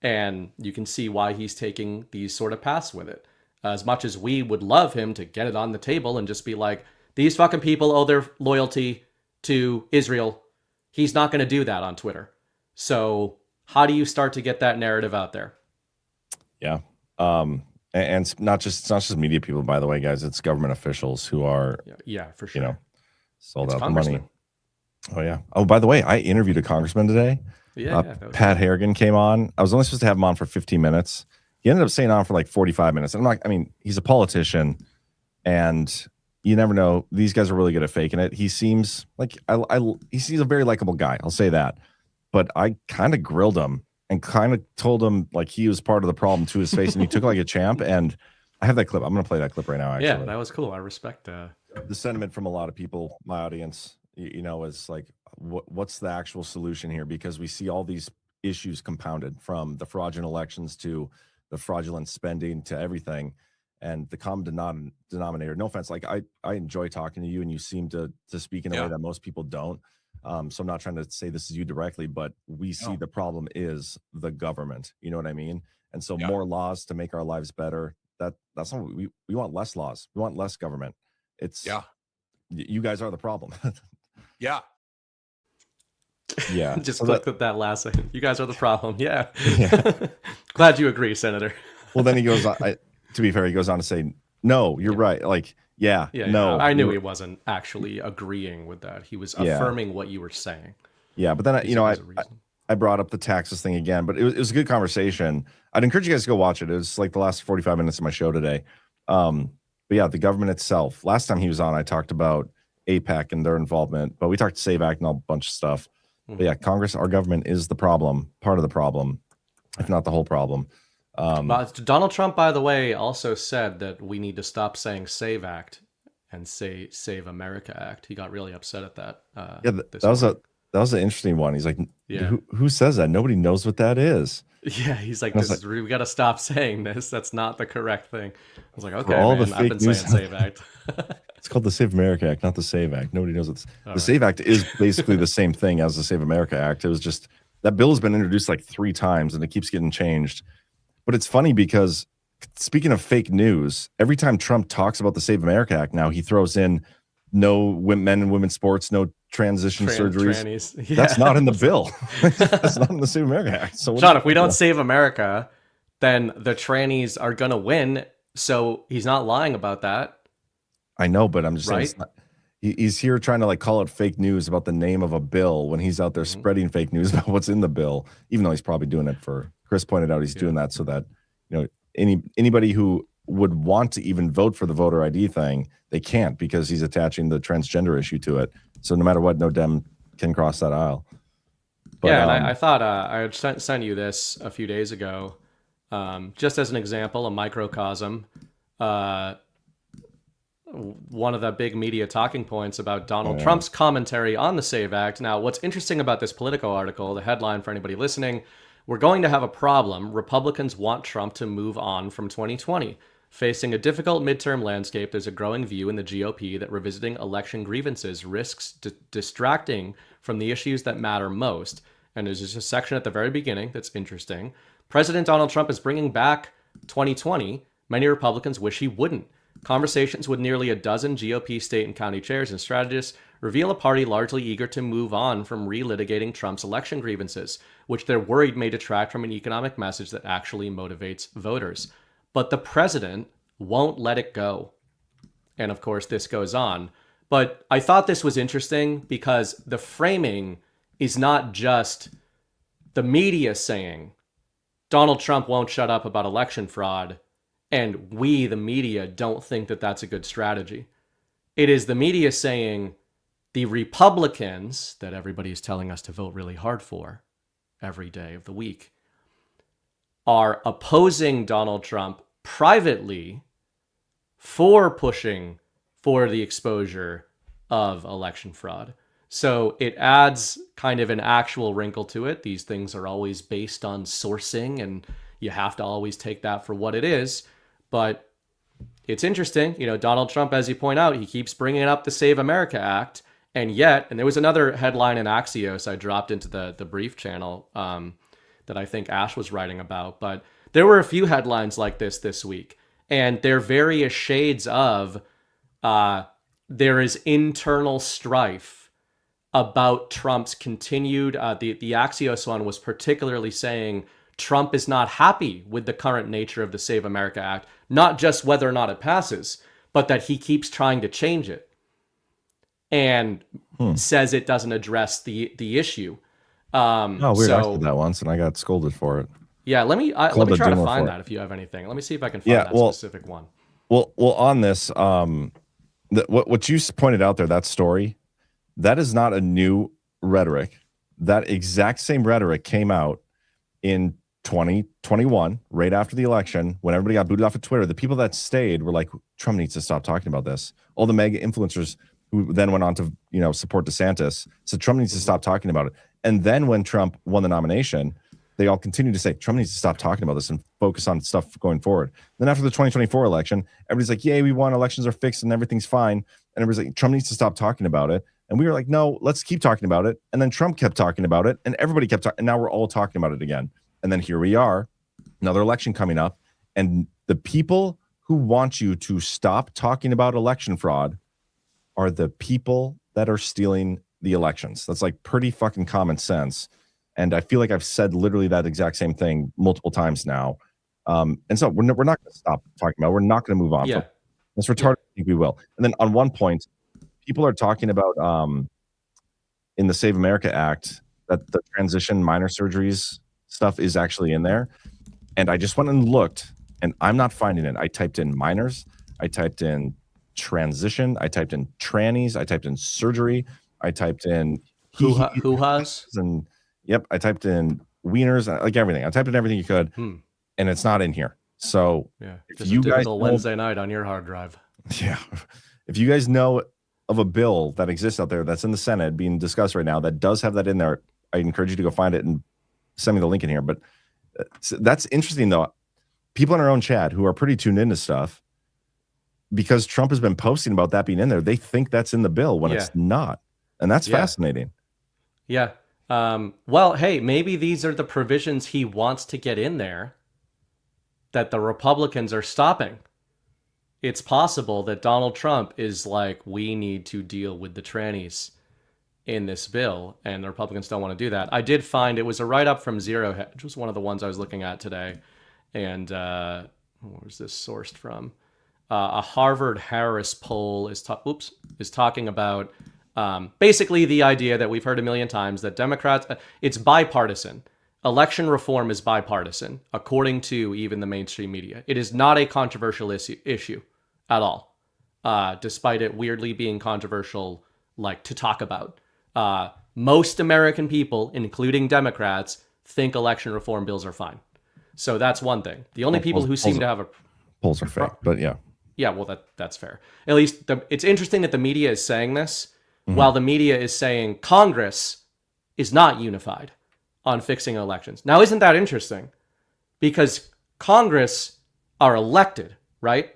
And you can see why he's taking these sort of paths with it. As much as we would love him to get it on the table and just be like, these fucking people owe their loyalty to Israel, he's not going to do that on Twitter. So how do you start to get that narrative out there? Yeah. And it's not just media people, by the way, guys. It's government officials who are, yeah, for sure, you know, sold out the money. Oh yeah. Oh, by the way, I interviewed a congressman today. Yeah, Pat Harrigan came on. I was only supposed to have him on for 15 minutes. He ended up staying on for like 45 minutes. And I'm like, I mean, he's a politician, and you never know. These guys are really good at faking it. He seems like he's a very likable guy. I'll say that. But I kind of grilled him and kind of told him like he was part of the problem to his face, and he took like a champ. And I have that clip. I'm going to play that clip right now. Actually, yeah, that was cool. I respect the sentiment from a lot of people. My audience, you know, is like, what's the actual solution here? Because we see all these issues compounded, from the fraudulent elections to the fraudulent spending to everything. And the common denominator, no offense, like I enjoy talking to you, and you seem to speak in a way that most people don't. So I'm not trying to say this is you directly, but we see the problem is the government. You know what I mean? And so more laws to make our lives better. That's not what we want. Less laws. We want less government. It's you guys are the problem. Yeah. Just click with that last thing. You guys are the problem. Yeah. Glad you agree, Senator. Well, then he goes on, to be fair, he goes on to say, no, you're right. Like, no. I knew he wasn't actually agreeing with that. He was affirming what you were saying. Yeah, but then, I brought up the taxes thing again, but it was a good conversation. I'd encourage you guys to go watch it. It was like the last 45 minutes of my show today. But yeah, the government itself. Last time he was on, I talked about APEC and their involvement, but we talked SAVE Act and a bunch of stuff. But yeah, Congress, our government is the problem, part of the problem, if not the whole problem. Donald Trump, by the way, also said that we need to stop saying SAVE Act and say Save America Act. He got really upset at that. That was an interesting one. He's like, who says that? Nobody knows what that is. Yeah, he's like, we got to stop saying this. That's not the correct thing. I was like, okay, all man, the I've been saying SAVE Act. It's called the Save America Act, not the SAVE Act. Nobody knows what the SAVE Act is. Basically the same thing as the Save America Act. It was just that bill has been introduced like 3 times and it keeps getting changed. But it's funny because speaking of fake news, every time Trump talks about the Save America Act now, he throws in no men and women's sports, no transition surgeries. Trannies. Yeah. That's not in the bill. That's not in the Save America Act. So John, if we don't save America, then the trannies are going to win. So he's not lying about that. I know, but I'm just saying he's here trying to like call it fake news about the name of a bill when he's out there spreading fake news about what's in the bill, even though he's probably doing it for, Chris pointed out, he's doing that so that, anybody who would want to even vote for the voter ID thing, they can't because he's attaching the transgender issue to it. So no matter what, no Dem can cross that aisle. But, and I thought I had sent you this a few days ago, just as an example, a microcosm. One of the big media talking points about Donald Trump's commentary on the SAVE Act. Now, what's interesting about this Politico article, the headline for anybody listening, we're going to have a problem. Republicans want Trump to move on from 2020. Facing a difficult midterm landscape, there's a growing view in the GOP that revisiting election grievances risks distracting from the issues that matter most. And there's just a section at the very beginning that's interesting. President Donald Trump is bringing back 2020. Many Republicans wish he wouldn't. Conversations with nearly a dozen GOP state and county chairs and strategists reveal a party largely eager to move on from relitigating Trump's election grievances, which they're worried may detract from an economic message that actually motivates voters. But the president won't let it go. And of course, this goes on. But I thought this was interesting because the framing is not just the media saying Donald Trump won't shut up about election fraud, and we, the media, don't think that that's a good strategy. It is the media saying the Republicans that everybody is telling us to vote really hard for every day of the week are opposing Donald Trump privately for pushing for the exposure of election fraud. So it adds kind of an actual wrinkle to it. These things are always based on sourcing, and you have to always take that for what it is. But it's interesting, Donald Trump, as you point out, he keeps bringing up the Save America Act. And yet, and there was another headline in Axios I dropped into the brief channel that I think Ash was writing about. But there were a few headlines like this week. And they're various shades of there is internal strife about Trump's continued, the Axios one was particularly saying Trump is not happy with the current nature of the Save America Act, not just whether or not it passes, but that he keeps trying to change it and says it doesn't address the issue. Oh, weird. I did that once and I got scolded for it. Yeah, let me try to find that if you have anything. Let me see if I can find that specific one. Well, on this, what you pointed out there, that story, that is not a new rhetoric. That exact same rhetoric came out in 2021, right after the election, when everybody got booted off of Twitter. The people that stayed were like, Trump needs to stop talking about this. All the mega influencers who then went on to, support DeSantis said Trump needs to stop talking about it. And then when Trump won the nomination, they all continue to say Trump needs to stop talking about this and focus on stuff going forward. Then after the 2024 election, everybody's like, yay, we won, elections are fixed and everything's fine. And everybody's like, Trump needs to stop talking about it. And we were like, no, let's keep talking about it. And then Trump kept talking about it and everybody kept talking. And now we're all talking about it again. And then here we are, another election coming up. And the people who want you to stop talking about election fraud are the people that are stealing the elections. That's like pretty fucking common sense. And I feel like I've said literally that exact same thing multiple times now. And so we're not going to stop talking about it. We're not going to move on. Yeah. It's retarded. I think we will. And then on one point, people are talking about in the Save America Act that the transition minor surgeries stuff is actually in there. And I just went and looked, and I'm not finding it. I typed in minors. I typed in transition. I typed in trannies. I typed in surgery. I typed in hoo-has. And yep, I typed in wieners, like everything. I typed in everything you could, and it's not in here. So yeah, if just you a guys typical Wednesday night on your hard drive. Yeah, if you guys know of a bill that exists out there that's in the Senate being discussed right now that does have that in there, I encourage you to go find it and send me the link in here. But that's interesting, though. People in our own chat who are pretty tuned into stuff, because Trump has been posting about that being in there, they think that's in the bill when it's not. And that's fascinating. Yeah. Well, hey, maybe these are the provisions he wants to get in there that the Republicans are stopping. It's possible that Donald Trump is like, we need to deal with the trannies in this bill, and the Republicans don't want to do that. I did find it was a write-up from Zero Hedge, which was one of the ones I was looking at today. And where was this sourced from? A Harvard-Harris poll is talking about basically the idea that we've heard a million times that Democrats, it's bipartisan. Election reform is bipartisan, according to even the mainstream media. It is not a controversial issue at all, despite it weirdly being controversial, like to talk about. Most American people, including Democrats, think election reform bills are fine. So that's one thing. The only people who seem to have a polls are fake, but yeah. Yeah, well, that's fair. At least it's interesting that the media is saying this, while the media is saying Congress is not unified on fixing elections. Now, isn't that interesting? Because Congress are elected, right?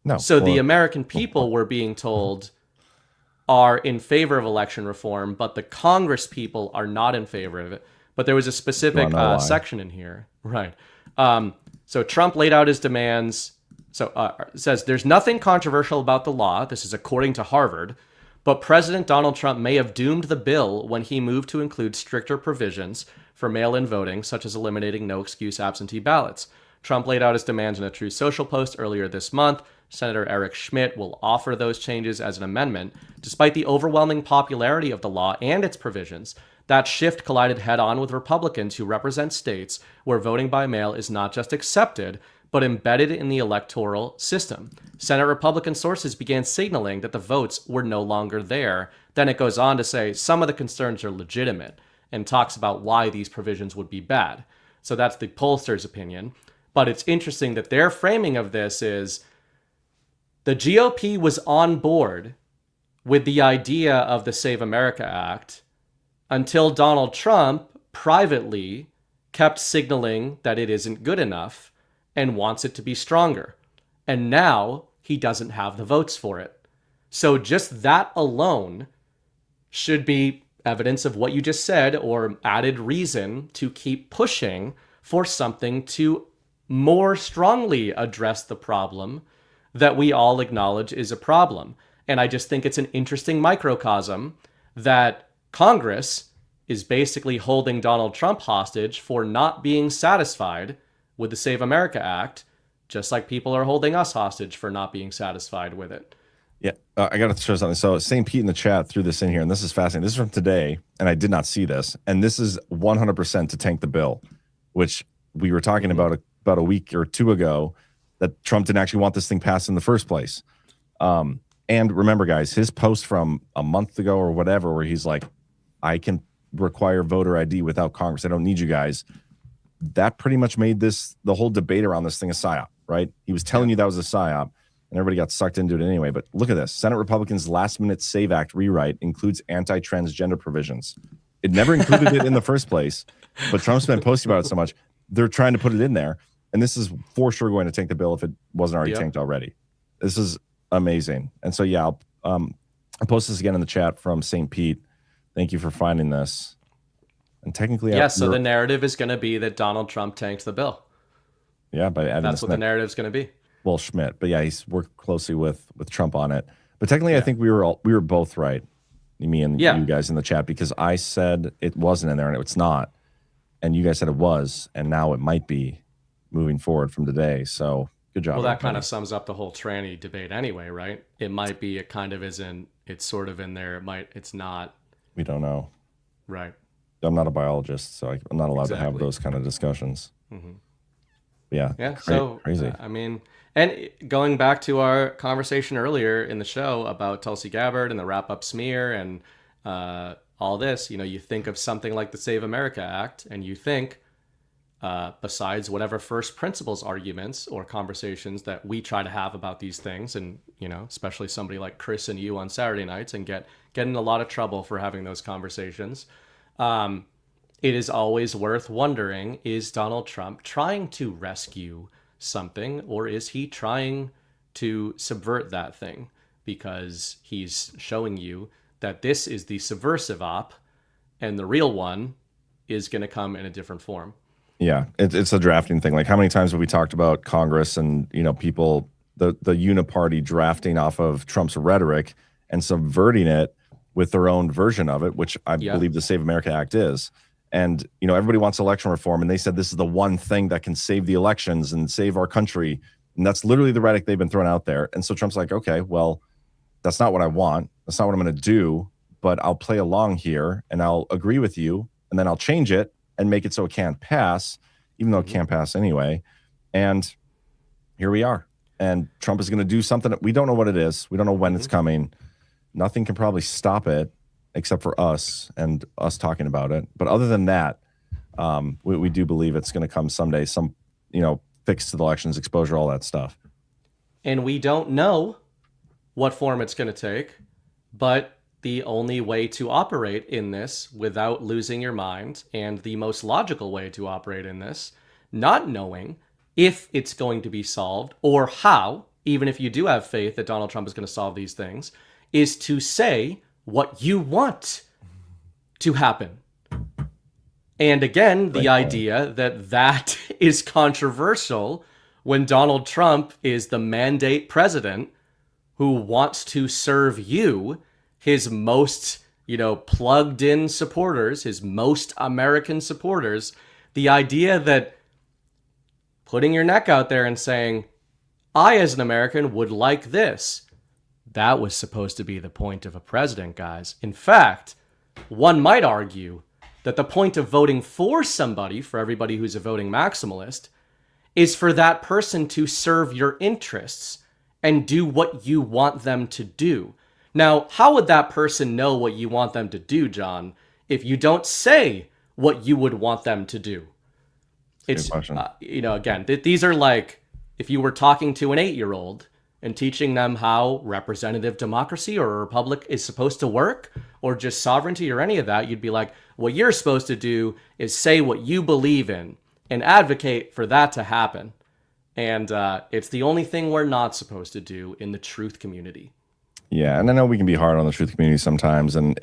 No. So the American people were being told are in favor of election reform, but the Congress people are not in favor of it. But there was a specific section in here, right? So Trump laid out his demands. So it says, there's nothing controversial about the law. This is according to Harvard. But President Donald Trump may have doomed the bill when he moved to include stricter provisions for mail-in voting, such as eliminating no-excuse absentee ballots. Trump laid out his demands in a Truth Social post earlier this month. Senator Eric Schmidt will offer those changes as an amendment. Despite the overwhelming popularity of the law and its provisions, that shift collided head-on with Republicans who represent states where voting by mail is not just accepted, but embedded in the electoral system. Senate Republican sources began signaling that the votes were no longer there. Then it goes on to say some of the concerns are legitimate and talks about why these provisions would be bad. So that's the pollster's opinion. But it's interesting that their framing of this is the GOP was on board with the idea of the Save America Act until Donald Trump privately kept signaling that it isn't good enough and wants it to be stronger. And now he doesn't have the votes for it. So just that alone should be evidence of what you just said, or added reason to keep pushing for something to more strongly address the problem that we all acknowledge is a problem. And I just think it's an interesting microcosm that Congress is basically holding Donald Trump hostage for not being satisfied with the Save America Act, just like people are holding us hostage for not being satisfied with it. Yeah, I got to show something. So St. Pete in the chat threw this in here, and this is fascinating. This is from today, and I did not see this. And this is 100% to tank the bill, which we were talking about a week or two ago, that Trump didn't actually want this thing passed in the first place. And remember, guys, his post from a month ago or whatever, where he's like, I can require voter ID without Congress. I don't need you guys. That pretty much made this, the whole debate around this thing, a psyop, right? He was telling you that was a psyop, and everybody got sucked into it anyway. But look at this. Senate Republicans' last-minute SAVE Act rewrite includes anti-transgender provisions. It never included it in the first place. but Trump's been posting about it so much. They're trying to put it in there, and this is for sure going to tank the bill if it wasn't already tanked already. This is amazing. And so yeah, I'll post this again in the chat from St. Pete. Thank you for finding this. And technically, so the narrative is going to be that Donald Trump tanked the bill. Yeah, by adding that's what the narrative is going to be. Well, Schmidt, but yeah, he's worked closely with Trump on it. But technically, I think we were both right, me and you guys in the chat, because I said it wasn't in there and it's not, and you guys said it was, and now it might be moving forward from today. So good job. Well, that kind of sums up the whole tranny debate anyway, right? It might be, it kind of isn't, it's sort of in there. It's not. We don't know. Right. I'm not a biologist, so I'm not allowed to have those kind of discussions. Mm-hmm. Yeah. So crazy. I mean, and going back to our conversation earlier in the show about Tulsi Gabbard and the wrap-up smear and all this, you think of something like the Save America Act, and you think, besides whatever first principles arguments or conversations that we try to have about these things, and especially somebody like Chris and you on Saturday nights, and get in a lot of trouble for having those conversations. It is always worth wondering, is Donald Trump trying to rescue something, or is he trying to subvert that thing? Because he's showing you that this is the subversive op, and the real one is going to come in a different form. Yeah, it's a drafting thing. Like, how many times have we talked about Congress and people, the uniparty drafting off of Trump's rhetoric and subverting it with their own version of it, which I believe the Save America Act is. And, everybody wants election reform, and they said this is the one thing that can save the elections and save our country. And that's literally the rhetoric they've been throwing out there. And so Trump's like, okay, well, that's not what I want. That's not what I'm going to do, but I'll play along here and I'll agree with you, and then I'll change it and make it so it can't pass, even though it can't pass anyway. And here we are. And Trump is going to do something that we don't know what it is. We don't know when it's coming. Nothing can probably stop it except for us and us talking about it. But other than that, we do believe it's going to come someday. Some, fix to the elections, exposure, all that stuff. And we don't know what form it's going to take, but the only way to operate in this without losing your mind, and the most logical way to operate in this, not knowing if it's going to be solved or how, even if you do have faith that Donald Trump is going to solve these things, is to say what you want to happen. And again, the idea that is controversial when Donald Trump is the mandate president who wants to serve you, his most, plugged in supporters, his most American supporters. The idea that putting your neck out there and saying, I as an American would like this, that was supposed to be the point of a president, guys. In fact, one might argue that the point of voting for somebody, for everybody who's a voting maximalist, is for that person to serve your interests and do what you want them to do. Now, how would that person know what you want them to do, John, if you don't say what you would want them to do? It's, again, these are like if you were talking to an 8-year-old and teaching them how representative democracy or a republic is supposed to work, or just sovereignty or any of that, you'd be like, what you're supposed to do is say what you believe in and advocate for that to happen. And it's the only thing we're not supposed to do in the truth community. Yeah, and I know we can be hard on the truth community sometimes, and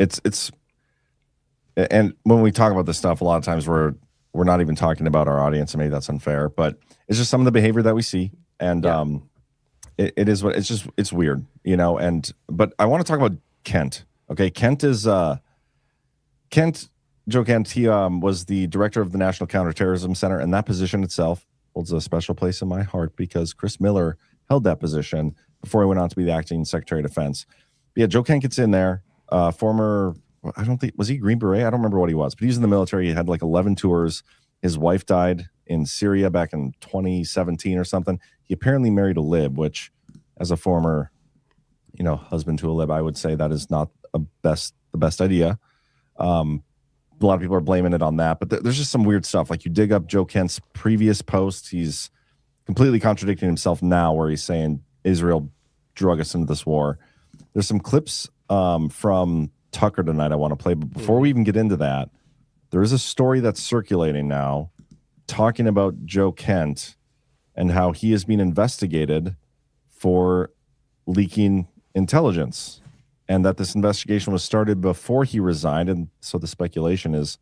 and when we talk about this stuff, a lot of times we're not even talking about our audience, and maybe that's unfair, but it's just some of the behavior that we see, and it is what it's weird, but I want to talk about Kent. Okay, Kent is Joe Kent. He was the director of the National Counterterrorism Center, and that position itself holds a special place in my heart because Chris Miller held that position before he went on to be the acting Secretary of Defense. But yeah, Joe Kent gets in there, former, I don't think, was he Green Beret? I don't remember what he was, but he was in the military. He had like 11 tours. His wife died in Syria back in 2017 or something. He apparently married a Lib, which as a former, husband to a Lib, I would say that is not the best idea. A lot of people are blaming it on that, but there's just some weird stuff. Like, you dig up Joe Kent's previous post, he's completely contradicting himself now, where he's saying Israel drug us into this war. There's some clips from Tucker tonight I want to play, but before we even get into that, there is a story that's circulating now talking about Joe Kent and how he is being investigated for leaking intelligence, and that this investigation was started before he resigned. And so the speculation is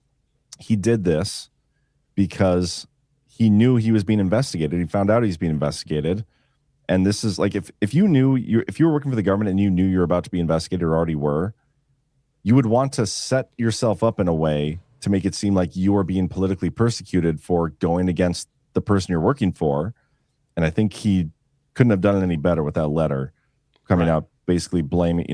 he did this because he knew he was being investigated. He found out he's being investigated. And this is like, if you knew if you were working for the government and you knew you were about to be investigated or already were, you would want to set yourself up in a way to make it seem like you are being politically persecuted for going against the person you're working for. And I think he couldn't have done it any better with that letter coming out, basically blaming,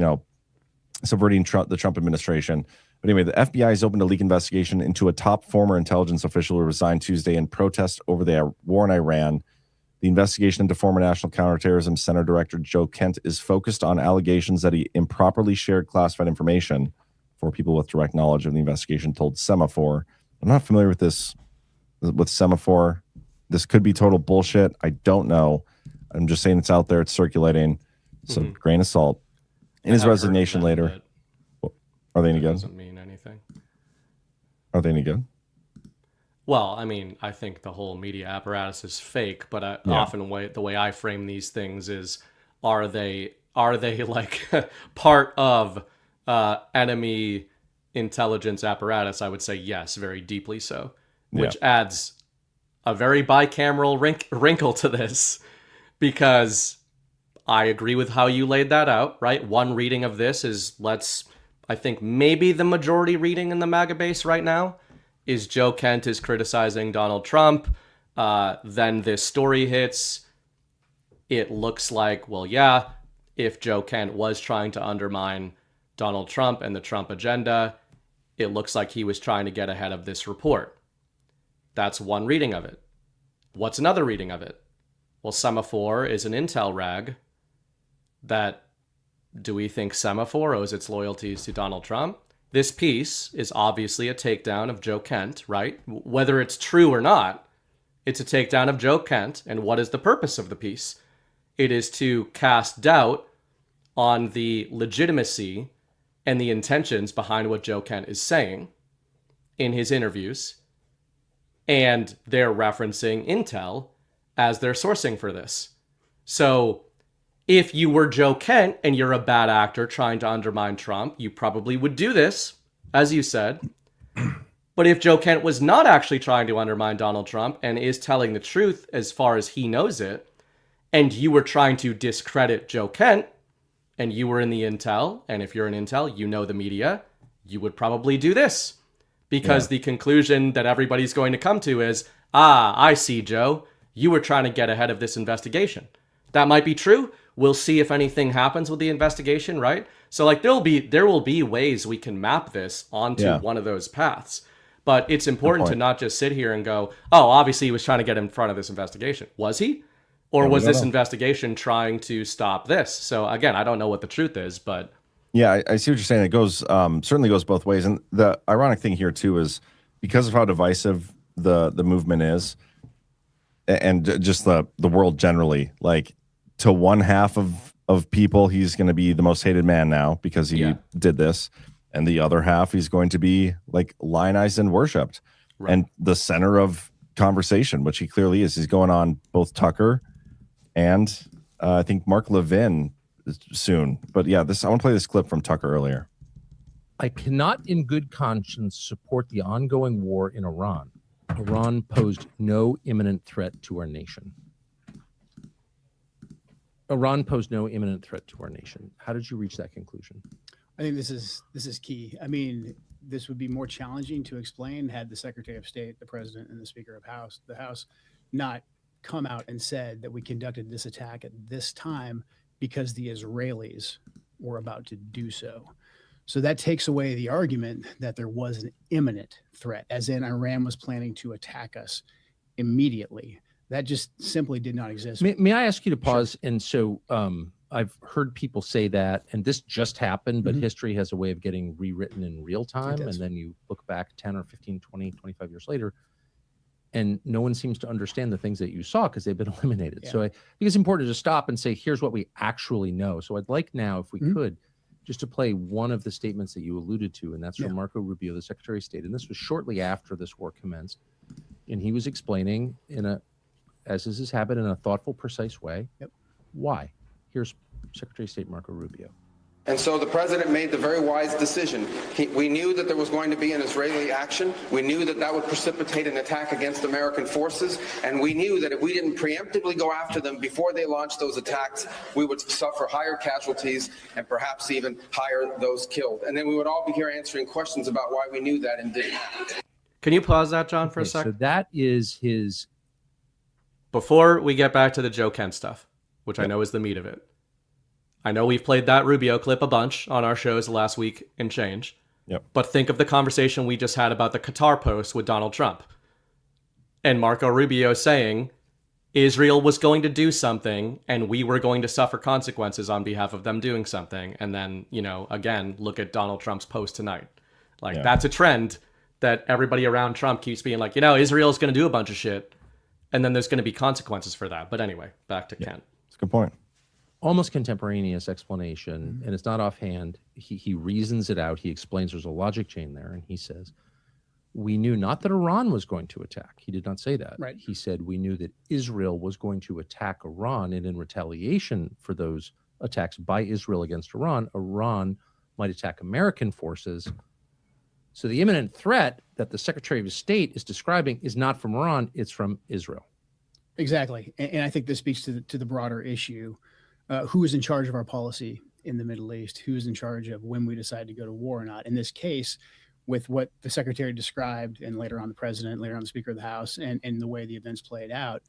subverting the Trump administration. But anyway, the FBI has opened a leak investigation into a top former intelligence official who resigned Tuesday in protest over the war in Iran. The investigation into former National Counterterrorism Center Director Joe Kent is focused on allegations that he improperly shared classified information. For people with direct knowledge of the investigation told Semaphore. I'm not familiar with this, with Semaphore. This could be total bullshit. I don't know. I'm just saying it's out there. It's circulating. So grain of salt. In his resignation later. Are they any good? Doesn't mean anything. Are they any good? Well, I mean, I think the whole media apparatus is fake, but often the way I frame these things is, are they like part of enemy intelligence apparatus? I would say yes, very deeply so, which adds a very bicameral wrinkle to this, because I agree with how you laid that out, right? One reading of this is, I think maybe the majority reading in the MAGA base right now is Joe Kent is criticizing Donald Trump. Then this story hits. It looks like, well, yeah, if Joe Kent was trying to undermine Donald Trump and the Trump agenda, it looks like he was trying to get ahead of this report. That's one reading of it. What's another reading of it? Well, Semaphore is an intel rag that, do we think Semaphore owes its loyalties to Donald Trump? This piece is obviously a takedown of Joe Kent, right? Whether it's true or not, it's a takedown of Joe Kent. And what is the purpose of the piece? It is to cast doubt on the legitimacy and the intentions behind what Joe Kent is saying in his interviews. And they're referencing intel as their sourcing for this. So if you were Joe Kent and you're a bad actor trying to undermine Trump, you probably would do this, as you said. But if Joe Kent was not actually trying to undermine Donald Trump and is telling the truth as far as he knows it, and you were trying to discredit Joe Kent, and you were in the intel, and if you're in intel, you know the media, you would probably do this. Because the conclusion that everybody's going to come to is, I see, Joe, you were trying to get ahead of this investigation. That might be true. We'll see if anything happens with the investigation, right? So like there will be ways we can map this onto one of those paths. But it's important to not just sit here and go, oh, obviously he was trying to get in front of this investigation. Was he? Or was this investigation trying to stop this? So again, I don't know what the truth is, but yeah, I see what you're saying. It goes certainly goes both ways. And the ironic thing here too is because of how divisive the movement is, and just the world generally, like to one half of people, he's going to be the most hated man now because he did this, and the other half, he's going to be like lionized and worshipped, and the center of conversation, which he clearly is. He's going on both Tucker and I think Mark Levin soon. But yeah, I want to play this clip from Tucker earlier. I cannot in good conscience support the ongoing war in Iran. Iran posed no imminent threat to our nation. Iran posed no imminent threat to our nation. How did you reach that conclusion? I think this is key. I mean, this would be more challenging to explain had the Secretary of State, the President, and the Speaker of the House not come out and said that we conducted this attack at this time because the Israelis were about to do so. So that takes away the argument that there was an imminent threat, as in Iran was planning to attack us immediately. That just simply did not exist. May I ask you to pause? Sure. And so I've heard people say that, and this just happened, but history has a way of getting rewritten in real time. And then you look back 10 or 15, 20, 25 years later, and no one seems to understand the things that you saw because they've been eliminated. So I think it's important to stop and say, here's what we actually know. So I'd like now, if we could, just to play one of the statements that you alluded to, and that's from Yeah. Marco Rubio, the Secretary of State. And this was shortly after this war commenced. And he was explaining as is his habit, in a thoughtful, precise way, why. Here's Secretary of State Marco Rubio. And so the president made the very wise decision. We knew that there was going to be an Israeli action. We knew that that would precipitate an attack against American forces. And we knew that if we didn't preemptively go after them before they launched those attacks, we would suffer higher casualties and perhaps even higher those killed. And then we would all be here answering questions about why we knew that and didn't act. Can you pause that, John, for a Okay, sec? so that is his... Before we get back to the Joe Kent stuff, which I know is the meat of it. I know we've played that Rubio clip a bunch on our shows last week and change. Yep. But think of the conversation we just had about the Qatar post with Donald Trump. And Marco Rubio saying Israel was going to do something and we were going to suffer consequences on behalf of them doing something. And then, again, look at Donald Trump's post tonight. That's a trend that everybody around Trump keeps being like, Israel's going to do a bunch of shit. And then there's going to be consequences for that. But anyway, back to Kent. That's a good point. Almost contemporaneous explanation, and it's not offhand. He reasons it out. He explains there's a logic chain there, and he says, we knew not that Iran was going to attack. He did not say that. Right. He said we knew that Israel was going to attack Iran, and in retaliation for those attacks by Israel against Iran, Iran might attack American forces. So the imminent threat that the Secretary of State is describing is not from Iran, it's from Israel. Exactly. And I think this speaks to the broader issue. Who is in charge of our policy in the Middle East? Who is in charge of when we decide to go to war or not? In this case, with what the Secretary described, and later on the President, later on the Speaker of the House, and the way the events played out,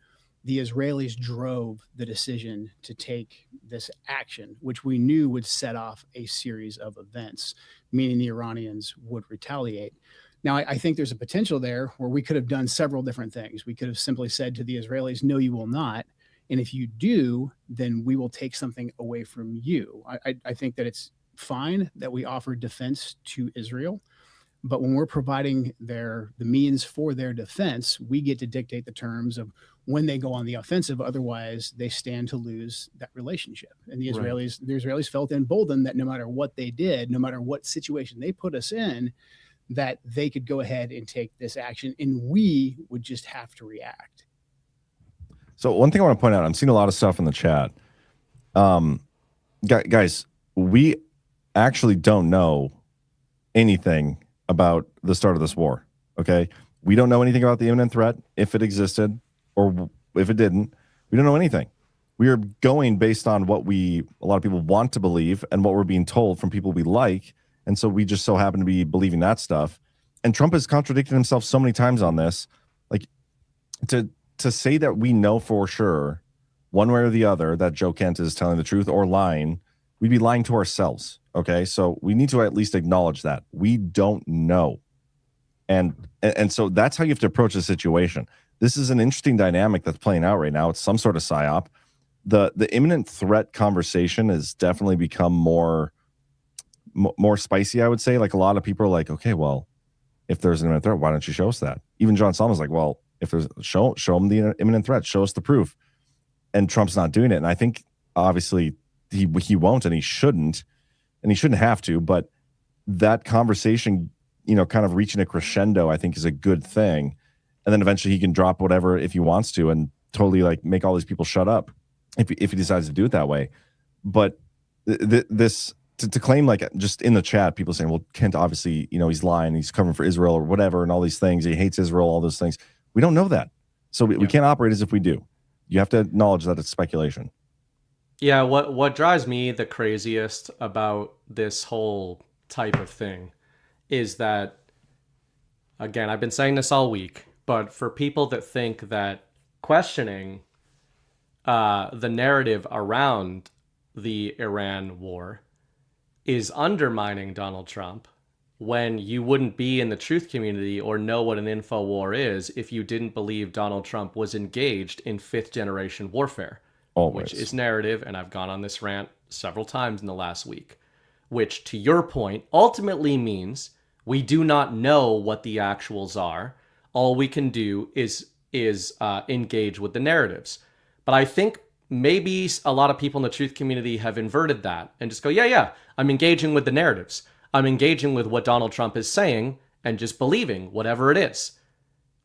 the Israelis drove the decision to take this action, which we knew would set off a series of events, meaning the Iranians would retaliate. Now, I think there's a potential there where we could have done several different things. We could have simply said to the Israelis, no, you will not. And if you do, then we will take something away from you. I think that it's fine that we offer defense to Israel, but when we're providing the means for their defense, we get to dictate the terms of when they go on the offensive. Otherwise, they stand to lose that relationship. And the Israelis felt emboldened that no matter what they did, no matter what situation they put us in, that they could go ahead and take this action, and we would just have to react. So one thing I want to point out, I'm seeing a lot of stuff in the chat. Guys, we actually don't know anything about the start of this war, okay? We don't know anything about the imminent threat, if it existed or if it didn't. We don't know anything. We are going based on what a lot of people want to believe and what we're being told from people we like. And so we just so happen to be believing that stuff. And Trump has contradicted himself so many times on this. Like, to say that we know for sure, one way or the other, that Joe Kent is telling the truth or lying, we'd be lying to ourselves, okay? So we need to at least acknowledge that. We don't know. And so that's how you have to approach the situation. This is an interesting dynamic that's playing out right now. It's some sort of psyop. The imminent threat conversation has definitely become more spicy, I would say. Like, a lot of people are like, okay, well, if there's an imminent threat, why don't you show us that? Even John Solomon's like, well, if there's show them the imminent threat, show us the proof. And Trump's not doing it. And I think obviously he won't, and he shouldn't have to, but that conversation, kind of reaching a crescendo, I think is a good thing. And then eventually he can drop whatever if he wants to and totally like make all these people shut up if he decides to do it that way. But this to claim, like, just in the chat, people saying, well, Kent obviously, he's lying, he's covering for Israel or whatever, and all these things, he hates Israel, all those things. We don't know that. So we can't operate as if we do. You have to acknowledge that it's speculation. Yeah, what drives me the craziest about this whole type of thing is that, again, I've been saying this all week, but for people that think that questioning the narrative around the Iran war is undermining Donald Trump, when you wouldn't be in the truth community or know what an info war is if you didn't believe Donald Trump was engaged in fifth generation warfare. Always. Which is narrative, and I've gone on this rant several times in the last week, which, to your point, ultimately means we do not know what the actuals are. All we can do is engage with the narratives. But I think maybe a lot of people in the truth community have inverted that and just go, yeah, I'm engaging with the narratives. I'm engaging with what Donald Trump is saying and just believing whatever it is,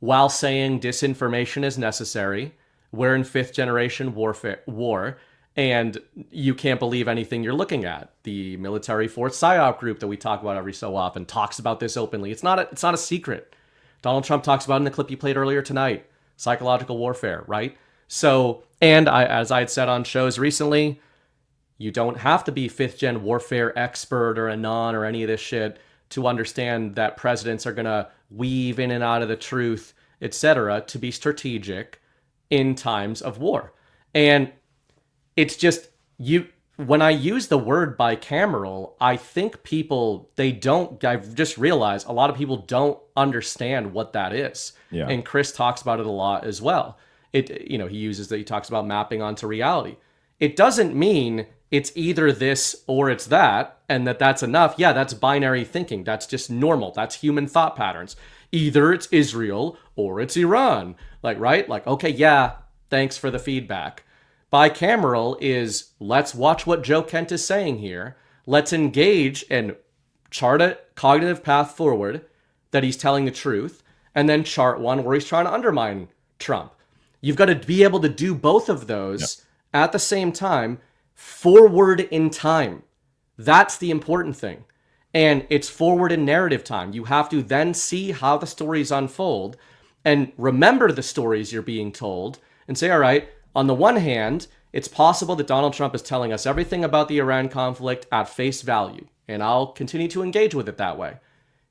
while saying disinformation is necessary. We're in 5th generation war, and you can't believe anything you're looking at. The military fourth PSYOP group that we talk about every so often talks about this openly. It's not a secret. Donald Trump talks about it in the clip you played earlier tonight. Psychological warfare, right? So, and as I had said on shows recently, you don't have to be 5th gen warfare expert or anon or any of this shit to understand that presidents are going to weave in and out of the truth, etc., to be strategic in times of war. And it's just, when I use the word bicameral, I think people, I've just realized a lot of people don't understand what that is. Yeah. And Chris talks about it a lot as well. He talks about mapping onto reality. It doesn't mean it's either this or it's that, and that's enough. Yeah, that's binary thinking. That's just normal. That's human thought patterns. Either it's Israel or it's Iran. Right? Okay, yeah, thanks for the feedback. Bicameral is, let's watch what Joe Kent is saying here. Let's engage and chart a cognitive path forward that he's telling the truth, and then chart one where he's trying to undermine Trump. You've got to be able to do both of those at the same time, forward in time. That's the important thing. And it's forward in narrative time. You have to then see how the stories unfold and remember the stories you're being told and say, all right, on the one hand, it's possible that Donald Trump is telling us everything about the Iran conflict at face value, and I'll continue to engage with it that way.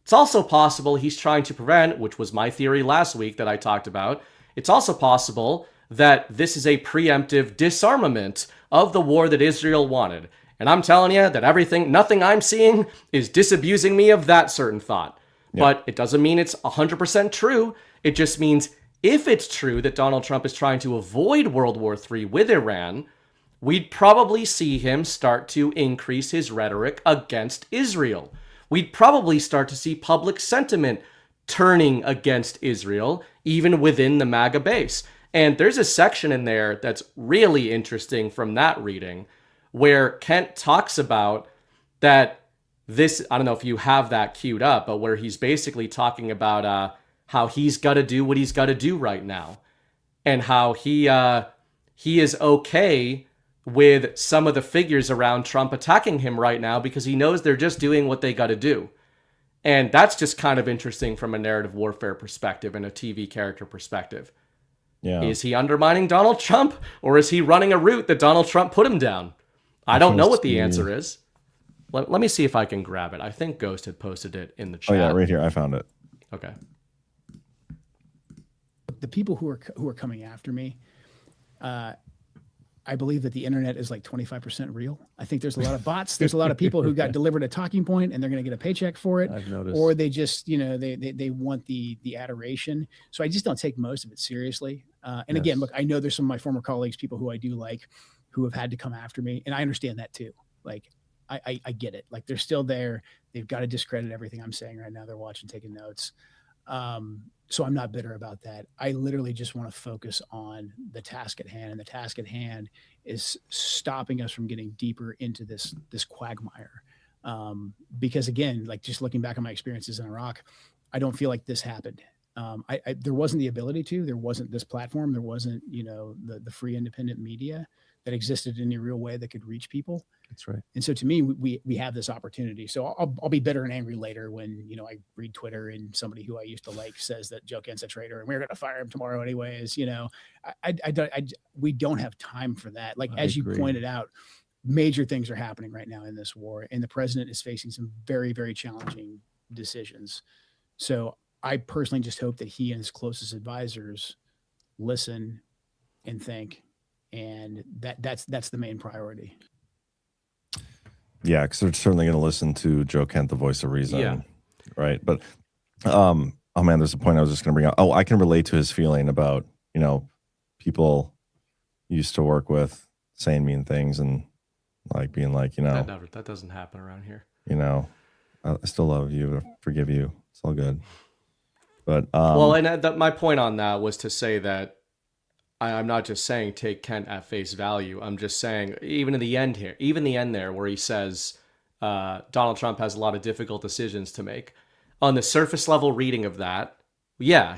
It's also possible he's trying to prevent, which was my theory last week that I talked about, it's also possible that this is a preemptive disarmament of the war that Israel wanted. And I'm telling you that nothing I'm seeing is disabusing me of that certain thought. Yeah. But it doesn't mean it's 100% true. It just means if it's true that Donald Trump is trying to avoid World War III with Iran, we'd probably see him start to increase his rhetoric against Israel. We'd probably start to see public sentiment turning against Israel, even within the MAGA base. And there's a section in there that's really interesting from that reading where Kent talks about that this, I don't know if you have that queued up, but where he's basically talking about how he's got to do what he's got to do right now, and how he is okay with some of the figures around Trump attacking him right now because he knows they're just doing what they got to do. And that's just kind of interesting from a narrative warfare perspective and a TV character perspective. Yeah. Is he undermining Donald Trump, or is he running a route that Donald Trump put him down? I don't know what the answer is. Let me see if I can grab it. I think Ghost had posted it in the chat. Oh yeah, right here. I found it. Okay. The people who are coming after me, I believe that the internet is like 25% real. I think there's a lot of bots. There's a lot of people who got delivered a talking point and they're going to get a paycheck for it. I've noticed. Or they just, they want the adoration. So I just don't take most of it seriously. And again, look, I know there's some of my former colleagues, people who I do like, who have had to come after me. And I understand that too. Like, I get it. Like, they're still there. They've got to discredit everything I'm saying right now. They're watching, taking notes. So I'm not bitter about that. I literally just want to focus on the task at hand, and the task at hand is stopping us from getting deeper into this quagmire. Because again, like, just looking back on my experiences in Iraq, I don't feel like this happened. There wasn't the ability to. There wasn't this platform. There wasn't, the free independent media that existed in a real way that could reach people. That's right. And so to me, we have this opportunity. So I'll be bitter and angry later when, I read Twitter and somebody who I used to like says that Joe Kent's a traitor and we're going to fire him tomorrow anyways. We don't have time for that. Like, as you pointed out, major things are happening right now in this war, and the president is facing some very, very challenging decisions. So I personally just hope that he and his closest advisors listen and think, and that's the main priority. Yeah, because they're certainly going to listen to Joe Kent, the voice of reason. Yeah. Right. But, oh man, there's a point I was just going to bring up. Oh, I can relate to his feeling about, people used to work with saying mean things and like being like, that doesn't happen around here. I still love you, I forgive you. It's all good. But, well, and my point on that was to say that I'm not just saying take Kent at face value. I'm just saying, even in the end here, even the end there where he says Donald Trump has a lot of difficult decisions to make. On the surface level reading of that, yeah,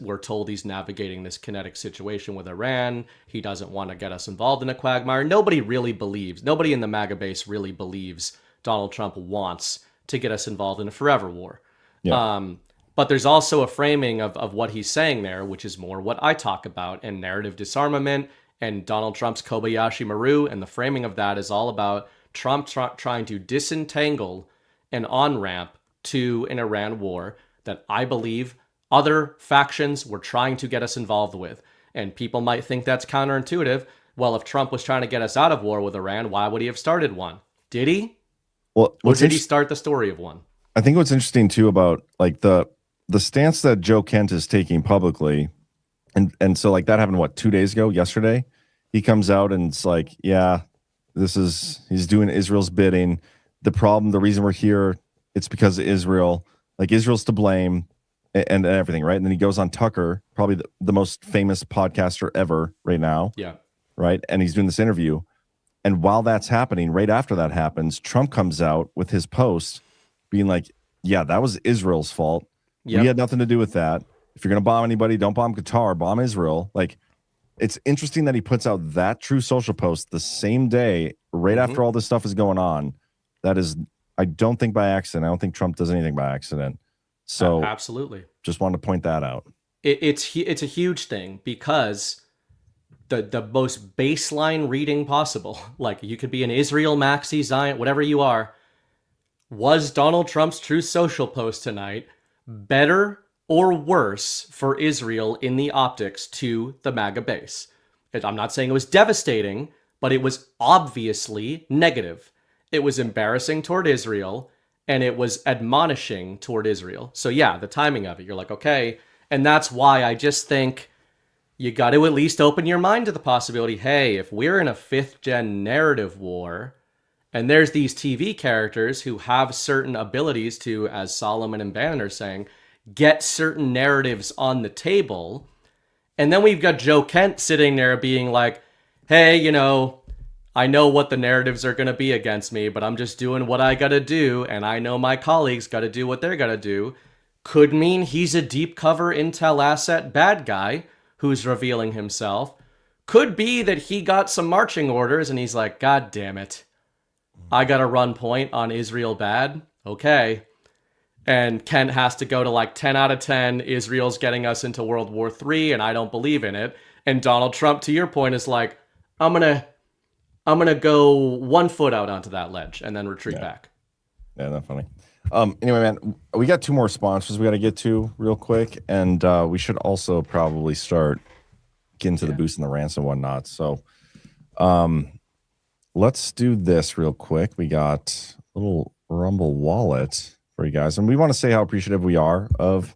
we're told he's navigating this kinetic situation with Iran. He doesn't want to get us involved in a quagmire. Nobody in the MAGA base really believes Donald Trump wants to get us involved in a forever war. Yeah. But there's also a framing of what he's saying there, which is more what I talk about, and narrative disarmament and Donald Trump's Kobayashi Maru. And the framing of that is all about Trump trying to disentangle an on-ramp to an Iran war that I believe other factions were trying to get us involved with. And people might think that's counterintuitive. Well, if Trump was trying to get us out of war with Iran, why would he have started one? Did he? Well, or did he start the story of one? I think what's interesting too about like the stance that Joe Kent is taking publicly, and so like that happened 2 days ago, yesterday, he comes out and it's like, yeah, he's doing Israel's bidding. The reason we're here, it's because of Israel. Like Israel's to blame and everything, right? And then he goes on Tucker, probably the most famous podcaster ever right now. Yeah. Right. And he's doing this interview. And while that's happening, right after that happens, Trump comes out with his post being like, yeah, that was Israel's fault. Yep. We had nothing to do with that. If you're going to bomb anybody, don't bomb Qatar, bomb Israel. Like, it's interesting that he puts out that True Social post the same day, right after all this stuff is going on. That is, I don't think by accident. I don't think Trump does anything by accident. So absolutely, just wanted to point that out. It's a huge thing because the most baseline reading possible, like you could be an Israel maxi Zion, whatever you are, was Donald Trump's True Social post tonight better or worse for Israel in the optics to the MAGA base? I'm not saying it was devastating, but it was obviously negative. It was embarrassing toward Israel, and it was admonishing toward Israel. So yeah, the timing of it, you're like, okay. And that's why I just think you got to at least open your mind to the possibility, hey, if we're in a 5th-gen narrative war, and there's these TV characters who have certain abilities to, as Solomon and Bannon are saying, get certain narratives on the table. And then we've got Joe Kent sitting there being like, hey, I know what the narratives are going to be against me, but I'm just doing what I got to do. And I know my colleagues got to do what they're got to do. Could mean he's a deep cover intel asset bad guy who's revealing himself. Could be that he got some marching orders and he's like, God damn it. I got to run point on Israel bad. Okay. And Kent has to go to 10 out of 10. Israel's getting us into World War III and I don't believe in it. And Donald Trump, to your point, is like, I'm going to go 1 foot out onto that ledge and then retreat back. Yeah, that's funny. Anyway, man, we got 2 more sponsors we got to get to real quick. And we should also probably start getting to the boost and the rants and whatnot. So let's do this real quick. We got a little Rumble wallet for you guys. And we want to say how appreciative we are of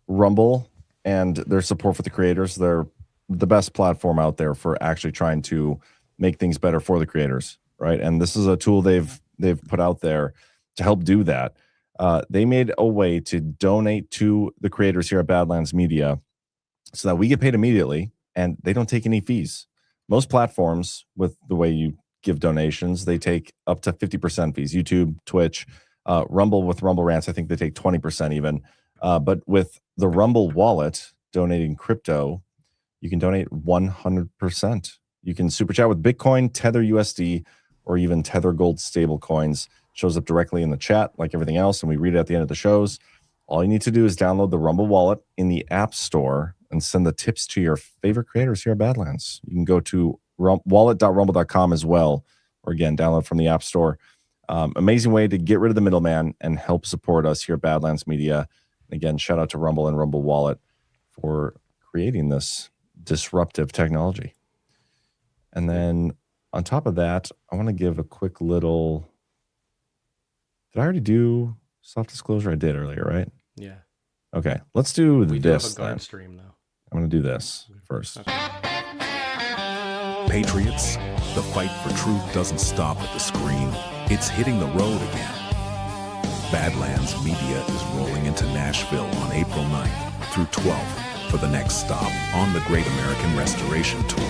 Rumble and their support for the creators. They're the best platform out there for actually trying to make things better for the creators, right? And this is a tool they've put out there to help do that. They made a way to donate to the creators here at Badlands Media so that we get paid immediately and they don't take any fees. Most platforms, with the way you give donations, they take up to 50% fees. YouTube, Twitch, Rumble with Rumble Rants, I think they take 20% even. But with the Rumble wallet, donating crypto, you can donate 100%. You can super chat with Bitcoin, Tether USD, or even Tether Gold stable coins. Shows up directly in the chat like everything else, and we read it at the end of the shows. All you need to do is download the Rumble wallet in the App Store and send the tips to your favorite creators here at Badlands. You can go to wallet.rumble.com as well, or again, download from the App Store. Amazing way to get rid of the middleman and help support us here at Badlands Media. Again, shout out to Rumble and Rumble Wallet for creating this disruptive technology. And then on top of that, I want to give a quick little... Did I already do self-disclosure? I did earlier, right? Yeah. Okay, let's do We do have this a guard then. stream, though. I'm going to do this first. Patriots, the fight for truth doesn't stop at the screen. It's hitting the road again. Badlands Media is rolling into Nashville on April 9th through 12th for the next stop on the Great American Restoration Tour.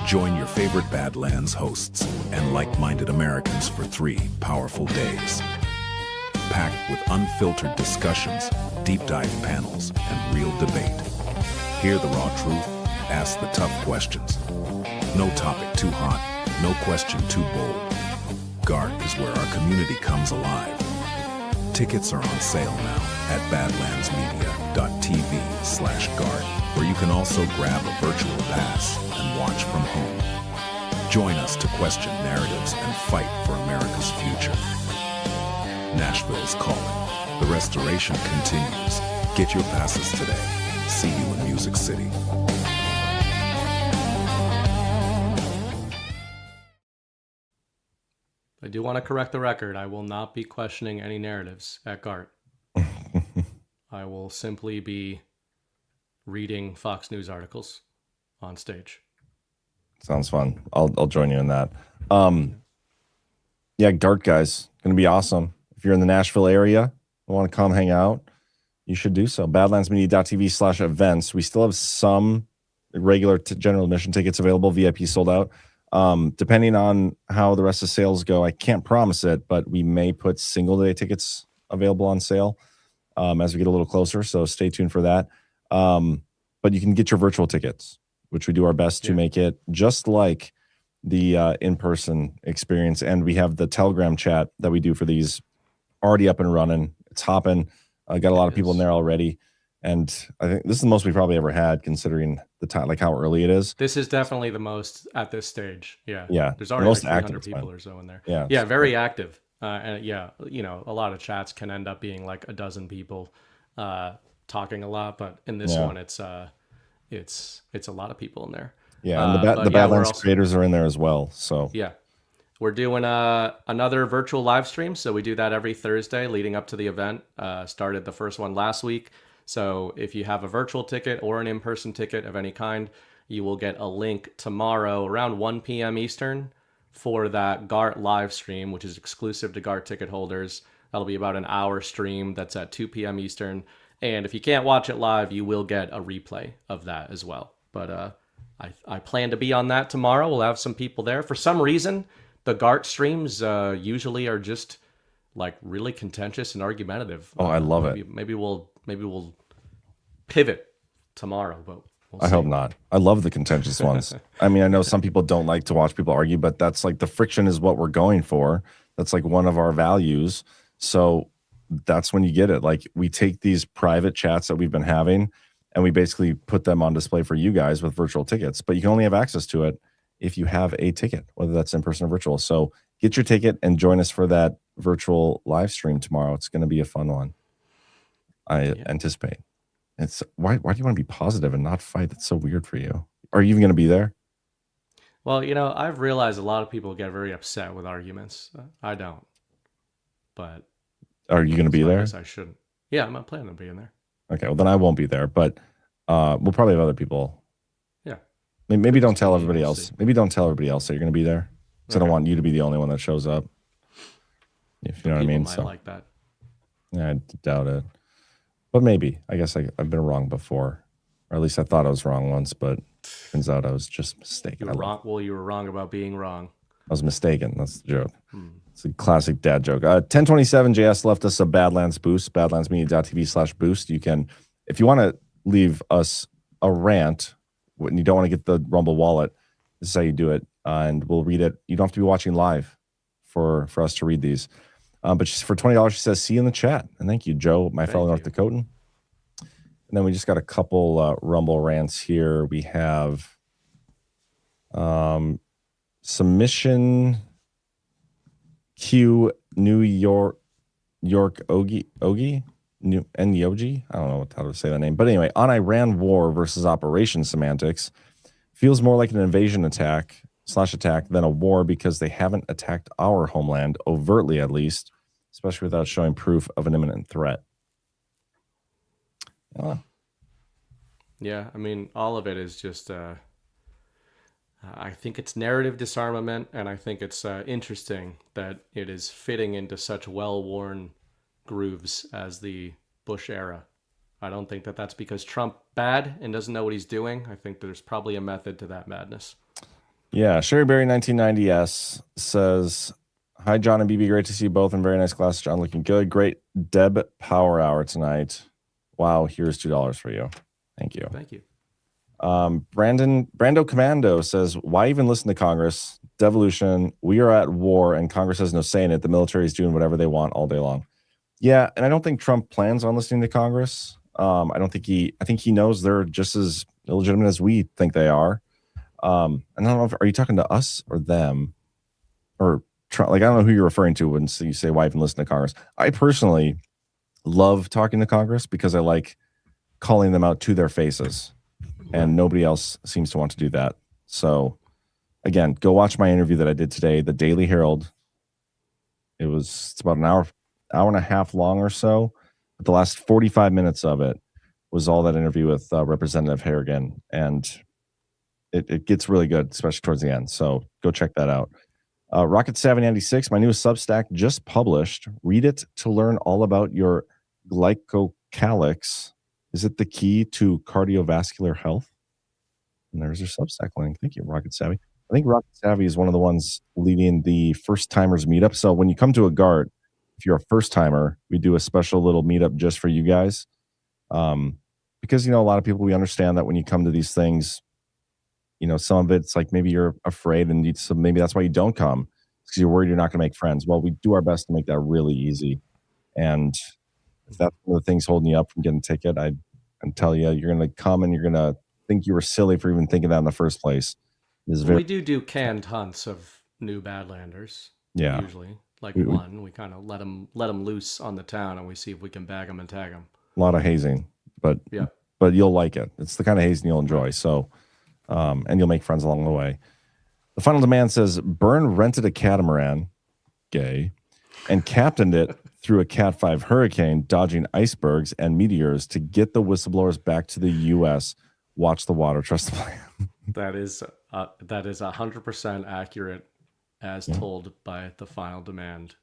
Join your favorite Badlands hosts and like-minded Americans for 3 powerful days. Packed with unfiltered discussions, deep dive panels, and real debate. Hear the raw truth, ask the tough questions. No topic too hot, no question too bold. GART is where our community comes alive. Tickets are on sale now at badlandsmedia.tv/GART, where you can also grab a virtual pass and watch from home. Join us to question narratives and fight for America's future. Nashville's calling. The restoration continues. Get your passes today. See you in Music City. I do want to correct the record. I will not be questioning any narratives at GART. I will simply be reading Fox News articles on stage. Sounds fun. I'll join you in that. Yeah, GART guys, gonna be awesome. If you're in the Nashville area and want to come hang out, you should do so. Badlandsmedia.tv/events. We still have some regular general admission tickets available. VIP sold out. Depending on how the rest of sales go, I can't promise it, but we may put single day tickets available on sale as we get a little closer. So stay tuned for that. But you can get your virtual tickets, which we do our best to make it just like the in-person experience. And we have the Telegram chat that we do for these already up and running. It's hopping. I got a lot of people in there already. And I think this is the most we probably ever had, considering the time, like how early it is. This is definitely the most at this stage. Yeah. Yeah. There's already like 300 people or so in there. Yeah. Yeah. Very active. And yeah, you know, a lot of chats can end up being like a dozen people talking a lot, but in this one, it's a lot of people in there. Yeah. And the Badlands creators are in there as well. So yeah. We're doing another virtual live stream. So we do that every Thursday leading up to the event. Started the first one last week. So if you have a virtual ticket or an in-person ticket of any kind, you will get a link tomorrow around 1 p.m. Eastern for that GART live stream, which is exclusive to GART ticket holders. That'll be about an hour stream that's at 2 p.m. Eastern. And if you can't watch it live, you will get a replay of that as well. But I plan to be on that tomorrow. We'll have some people there. For some reason, the GART streams usually are just like really contentious and argumentative. Oh, I love it. Maybe we'll pivot tomorrow, but I hope not. I love the contentious ones. I mean, I know some people don't like to watch people argue, but that's like the friction is what we're going for. That's like one of our values. So that's when you get it. Like we take these private chats that we've been having and we basically put them on display for you guys with virtual tickets, but you can only have access to it if you have a ticket, whether that's in person or virtual. So get your ticket and join us for that virtual live stream tomorrow. It's going to be a fun one. I anticipate. It's why do you want to be positive and not fight? That's so weird for you. Are you even going to be there? Well, you know, I've realized a lot of people get very upset with arguments. I don't. But are you going to be there? I guess I shouldn't. Yeah, I'm not planning on being there. Okay, well then I won't be there, but we'll probably have other people. Yeah. Maybe don't tell everybody else. Maybe don't tell everybody else that you're going to be there. Because I don't want you to be the only one that shows up. If you know what I mean. Might like that. Yeah, I doubt it. But maybe. I guess I've been wrong before. Or at least I thought I was wrong once, but turns out I was just mistaken. You were wrong. Well, you were wrong about being wrong. I was mistaken. That's the joke. It's a classic dad joke. 1027 JS left us a Badlands boost, badlandsmedia.tv/boost. You can, if you want to leave us a rant when you don't want to get the Rumble wallet, this is how you do it. And we'll read it. You don't have to be watching live for us to read these. But for $20, she says, see you in the chat. And thank you, Joe, my fellow North Dakotan. And then we just got a couple Rumble rants here. We have submission Q New York Ogie New Yogi. I don't know how to say that name. But anyway, on Iran war versus operation semantics feels more like an invasion attack than a war because they haven't attacked our homeland overtly, at least, especially without showing proof of an imminent threat. Yeah, I mean, all of it is just, I think it's narrative disarmament, and I think it's interesting that it is fitting into such well-worn grooves as the Bush era. I don't think that that's because Trump bad and doesn't know what he's doing. I think there's probably a method to that madness. Yeah, Sherry Berry 1990S says, "Hi John and BB, great to see you both in very nice class. John looking good. Great Deb Power Hour tonight. Wow, here's $2 for you. Thank you. Thank you." Brando Commando says, "Why even listen to Congress? Devolution. We are at war, and Congress has no say in it. The military is doing whatever they want all day long." Yeah, and I don't think Trump plans on listening to Congress. I think he knows they're just as illegitimate as we think they are. And I don't know are you talking to us or them, or Trump? Like, I don't know who you're referring to when you say why even listen to Congress. I personally love talking to Congress because I like calling them out to their faces. And nobody else seems to want to do that. So, again, go watch my interview that I did today, the Daily Herold. It's about an hour and a half long or so. But the last 45 minutes of it was all that interview with Representative Harrigan. And it gets really good, especially towards the end. So go check that out. Rocket Savvy 96, my newest Substack just published. Read it to learn all about your glycocalyx. Is it the key to cardiovascular health? And there's your Substack link. Thank you, Rocket Savvy. I think Rocket Savvy is one of the ones leading the first timers meetup. So when you come to a GART, if you're a first timer, we do a special little meetup just for you guys. Because, a lot of people, we understand that when you come to these things, some of it's like maybe you're afraid and maybe that's why you don't come, because you're worried you're not going to make friends. Well, we do our best to make that really easy. And if that's one of the things holding you up from getting a ticket, I tell you, you're going to come and you're going to think you were silly for even thinking that in the first place. We do canned hunts of new Badlanders. Yeah. Usually. We kind of let them loose on the town and we see if we can bag them and tag them. A lot of hazing, but you'll like it. It's the kind of hazing you'll enjoy. So, and you'll make friends along the way. The Final Demand says, Byrne rented a catamaran, gay, and captained it through a Cat 5 hurricane, dodging icebergs and meteors to get the whistleblowers back to the U.S. Watch the water, trust the plan. That is 100% accurate as told by the Final Demand.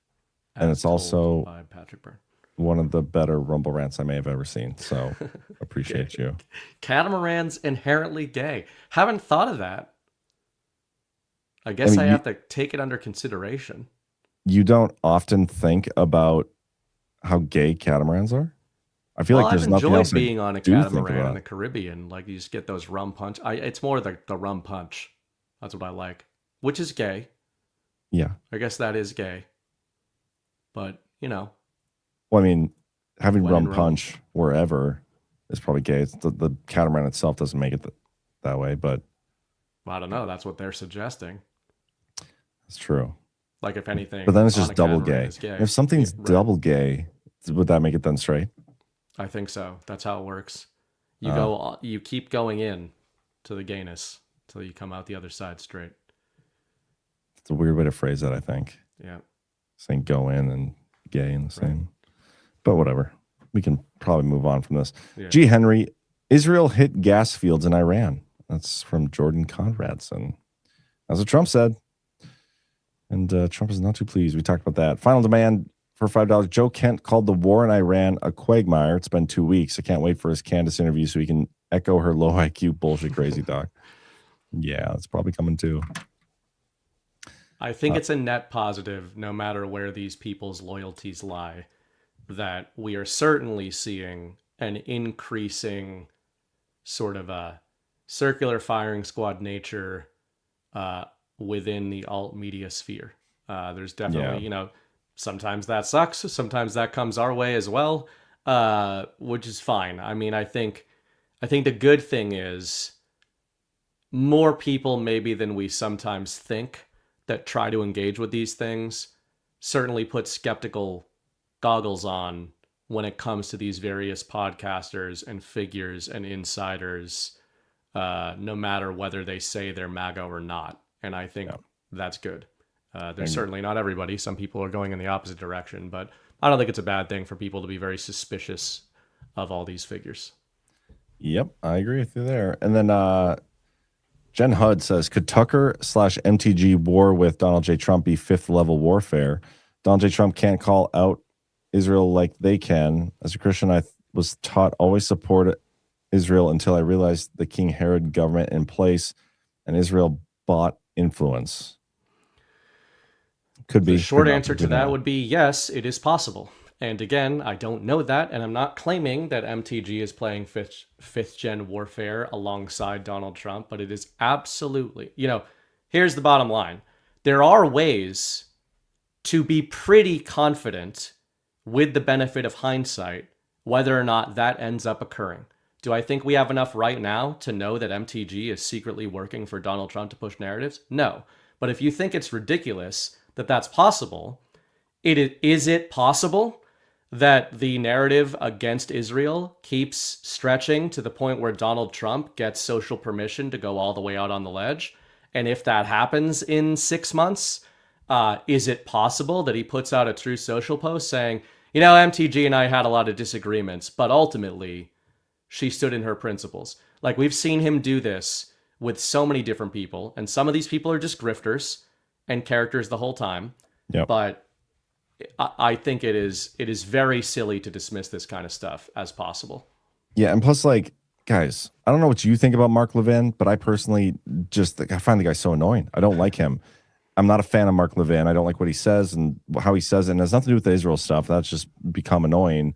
And it's also by Patrick Byrne. One of the better Rumble rants I may have ever seen. So appreciate you. Catamarans inherently gay. Haven't thought of that. I guess I have to take it under consideration. You don't often think about how gay catamarans are? I feel like there's nothing else. I've enjoyed being on a catamaran in the Caribbean. Like, you just get those rum punch. It's more the rum punch. That's what I like. Which is gay. Yeah. I guess that is gay. But, Well, I mean, having rum punch wherever is probably gay. It's the catamaran itself doesn't make it that way, but I don't know. That's what they're suggesting. It's true. Like, if anything, but then it's just double gay. Gay. If something's double gay, would that make it then straight? I think so. That's how it works. You keep going in to the gayness until you come out the other side straight. It's a weird way to phrase that, I think. Yeah. Saying go in and gay in the same. But whatever. We can probably move on from this. Yeah. G. Henry, Israel hit gas fields in Iran. That's from Jordan Conradson. That's what Trump said. And Trump is not too pleased. We talked about that. Final Demand for $5. Joe Kent called the war in Iran a quagmire. It's been 2 weeks. I can't wait for his Candace interview so he can echo her low IQ bullshit crazy talk. Yeah, it's probably coming too. I think it's a net positive, no matter where these people's loyalties lie, that we are certainly seeing an increasing sort of a circular firing squad nature within the alt media sphere. There's definitely, sometimes that sucks. Sometimes that comes our way as well, which is fine. I mean, I think the good thing is more people maybe than we sometimes think that try to engage with these things certainly put skeptical goggles on when it comes to these various podcasters and figures and insiders, no matter whether they say they're MAGA or not. And I think that's good. There's certainly not everybody. Some people are going in the opposite direction, but I don't think it's a bad thing for people to be very suspicious of all these figures. Yep, I agree with you there. And then Jen Hud says, could Tucker/MTG war with Donald J. Trump be fifth level warfare? Donald J. Trump can't call out Israel like they can. As a Christian, was taught always support Israel until I realized the King Herod government in place and Israel bought influence. Could be. The short could not answer be, to we don't that know. would be yes, it is possible. And again, I don't know that, and I'm not claiming that MTG is playing fifth gen warfare alongside Donald Trump, but it is absolutely, here's the bottom line. There are ways to be pretty confident with the benefit of hindsight whether or not that ends up occurring. Do I think we have enough right now to know that MTG is secretly working for Donald Trump to push narratives? No. But if you think it's ridiculous that that's possible, is it possible that the narrative against Israel keeps stretching to the point where Donald Trump gets social permission to go all the way out on the ledge? And if that happens in 6 months, is it possible that he puts out a True Social post saying, MTG and I had a lot of disagreements, but ultimately she stood in her principles? Like, we've seen him do this with so many different people, and some of these people are just grifters and characters the whole time. Yep. But I think it is very silly to dismiss this kind of stuff as possible. Yeah, and plus, like, guys, I don't know what you think about Mark Levin, but I personally I find the guy so annoying. I don't like him. I'm not a fan of Mark Levin. I don't like what he says and how he says it. And it has nothing to do with the Israel stuff. That's just become annoying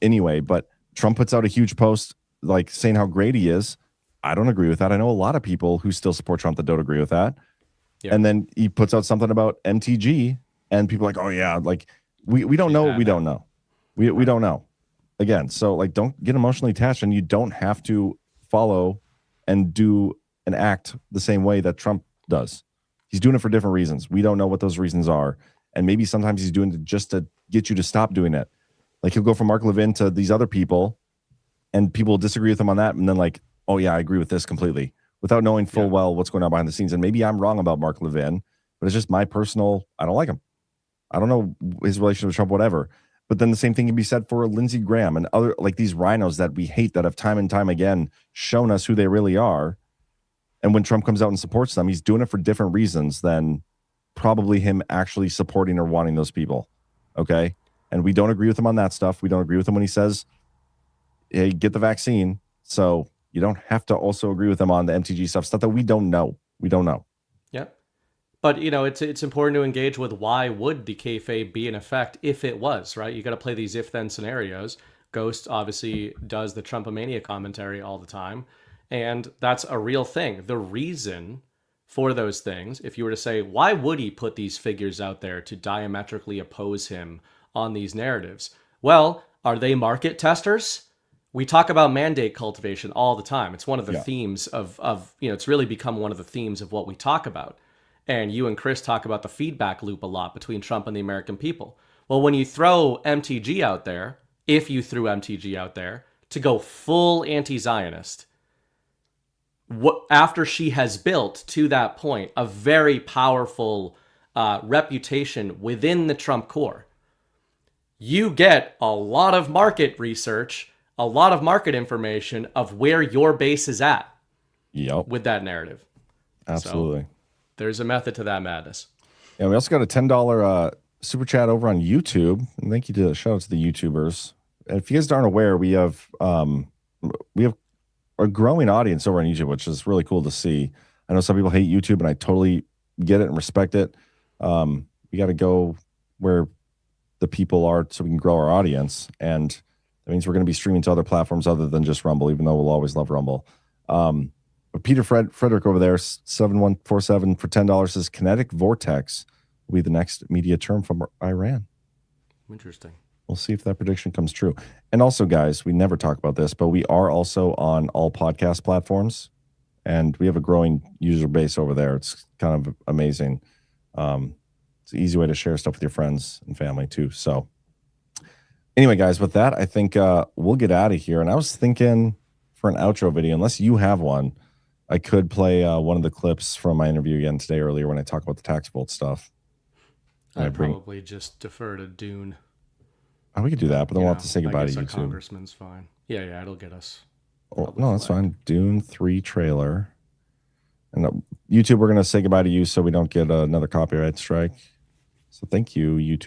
anyway. But Trump puts out a huge post like saying how great he is. I don't agree with that. I know a lot of people who still support Trump that don't agree with that. Yeah. And then he puts out something about MTG, and people are like, oh yeah, like we don't know what we don't know. We don't know. Again, so like, don't get emotionally attached, and you don't have to follow and do and act the same way that Trump does. He's doing it for different reasons. We don't know what those reasons are. And maybe sometimes he's doing it just to get you to stop doing it. Like, he'll go from Mark Levin to these other people, and people will disagree with him on that. And then like, oh yeah, I agree with this completely, without knowing full well what's going on behind the scenes. And maybe I'm wrong about Mark Levin, but it's just my personal, I don't like him. I don't know his relationship with Trump, whatever. But then the same thing can be said for Lindsey Graham and other, like, these rhinos that we hate, that have time and time again shown us who they really are. And when Trump comes out and supports them, he's doing it for different reasons than probably him actually supporting or wanting those people. Okay. And we don't agree with him on that stuff. We don't agree with him when he says, hey, get the vaccine. So you don't have to also agree with him on the MTG stuff that we don't know. We don't know. Yep. But, it's important to engage with why would the kayfabe be in effect if it was, right? You got to play these if-then scenarios. Ghost obviously does the Trumpomania commentary all the time. And that's a real thing. The reason for those things, if you were to say, why would he put these figures out there to diametrically oppose him on these narratives? Well, are they market testers? We talk about mandate cultivation all the time. It's one of the themes of it's really become one of the themes of what we talk about. And you and Chris talk about the feedback loop a lot between Trump and the American people. Well, when you throw MTG out there, if you threw MTG out there to go full anti-Zionist, after she has built to that point a very powerful reputation within the Trump core, you get a lot of market research, a lot of market information of where your base is at with that narrative. Absolutely. So there's a method to that madness. And we also got a $10 super chat over on YouTube. And thank you to shout out to the YouTubers. And if you guys aren't aware, we have a growing audience over on YouTube, which is really cool to see. I know some people hate YouTube, and I totally get it and respect it. We got to go where the people are so we can grow our audience. And that means we're going to be streaming to other platforms other than just Rumble, even though we'll always love Rumble. But Peter Frederick over there, 7147 for $10 says kinetic vortex will be the next media term from Iran. Interesting. We'll see if that prediction comes true. And also, guys, we never talk about this, but we are also on all podcast platforms, and we have a growing user base over there. It's kind of amazing. It's an easy way to share stuff with your friends and family too. So anyway, guys, with that, I think we'll get out of here. And I was thinking for an outro video, unless you have one, I could play one of the clips from my interview again today earlier when I talk about the tax vault stuff. I'd probably just defer to Dune. Oh, we could do that, but then we'll have to say goodbye to YouTube. Congressman's fine. Yeah, it'll get us. Oh, no, that's fine. Dune 3 trailer. And YouTube, we're going to say goodbye to you so we don't get another copyright strike. So thank you, YouTuber.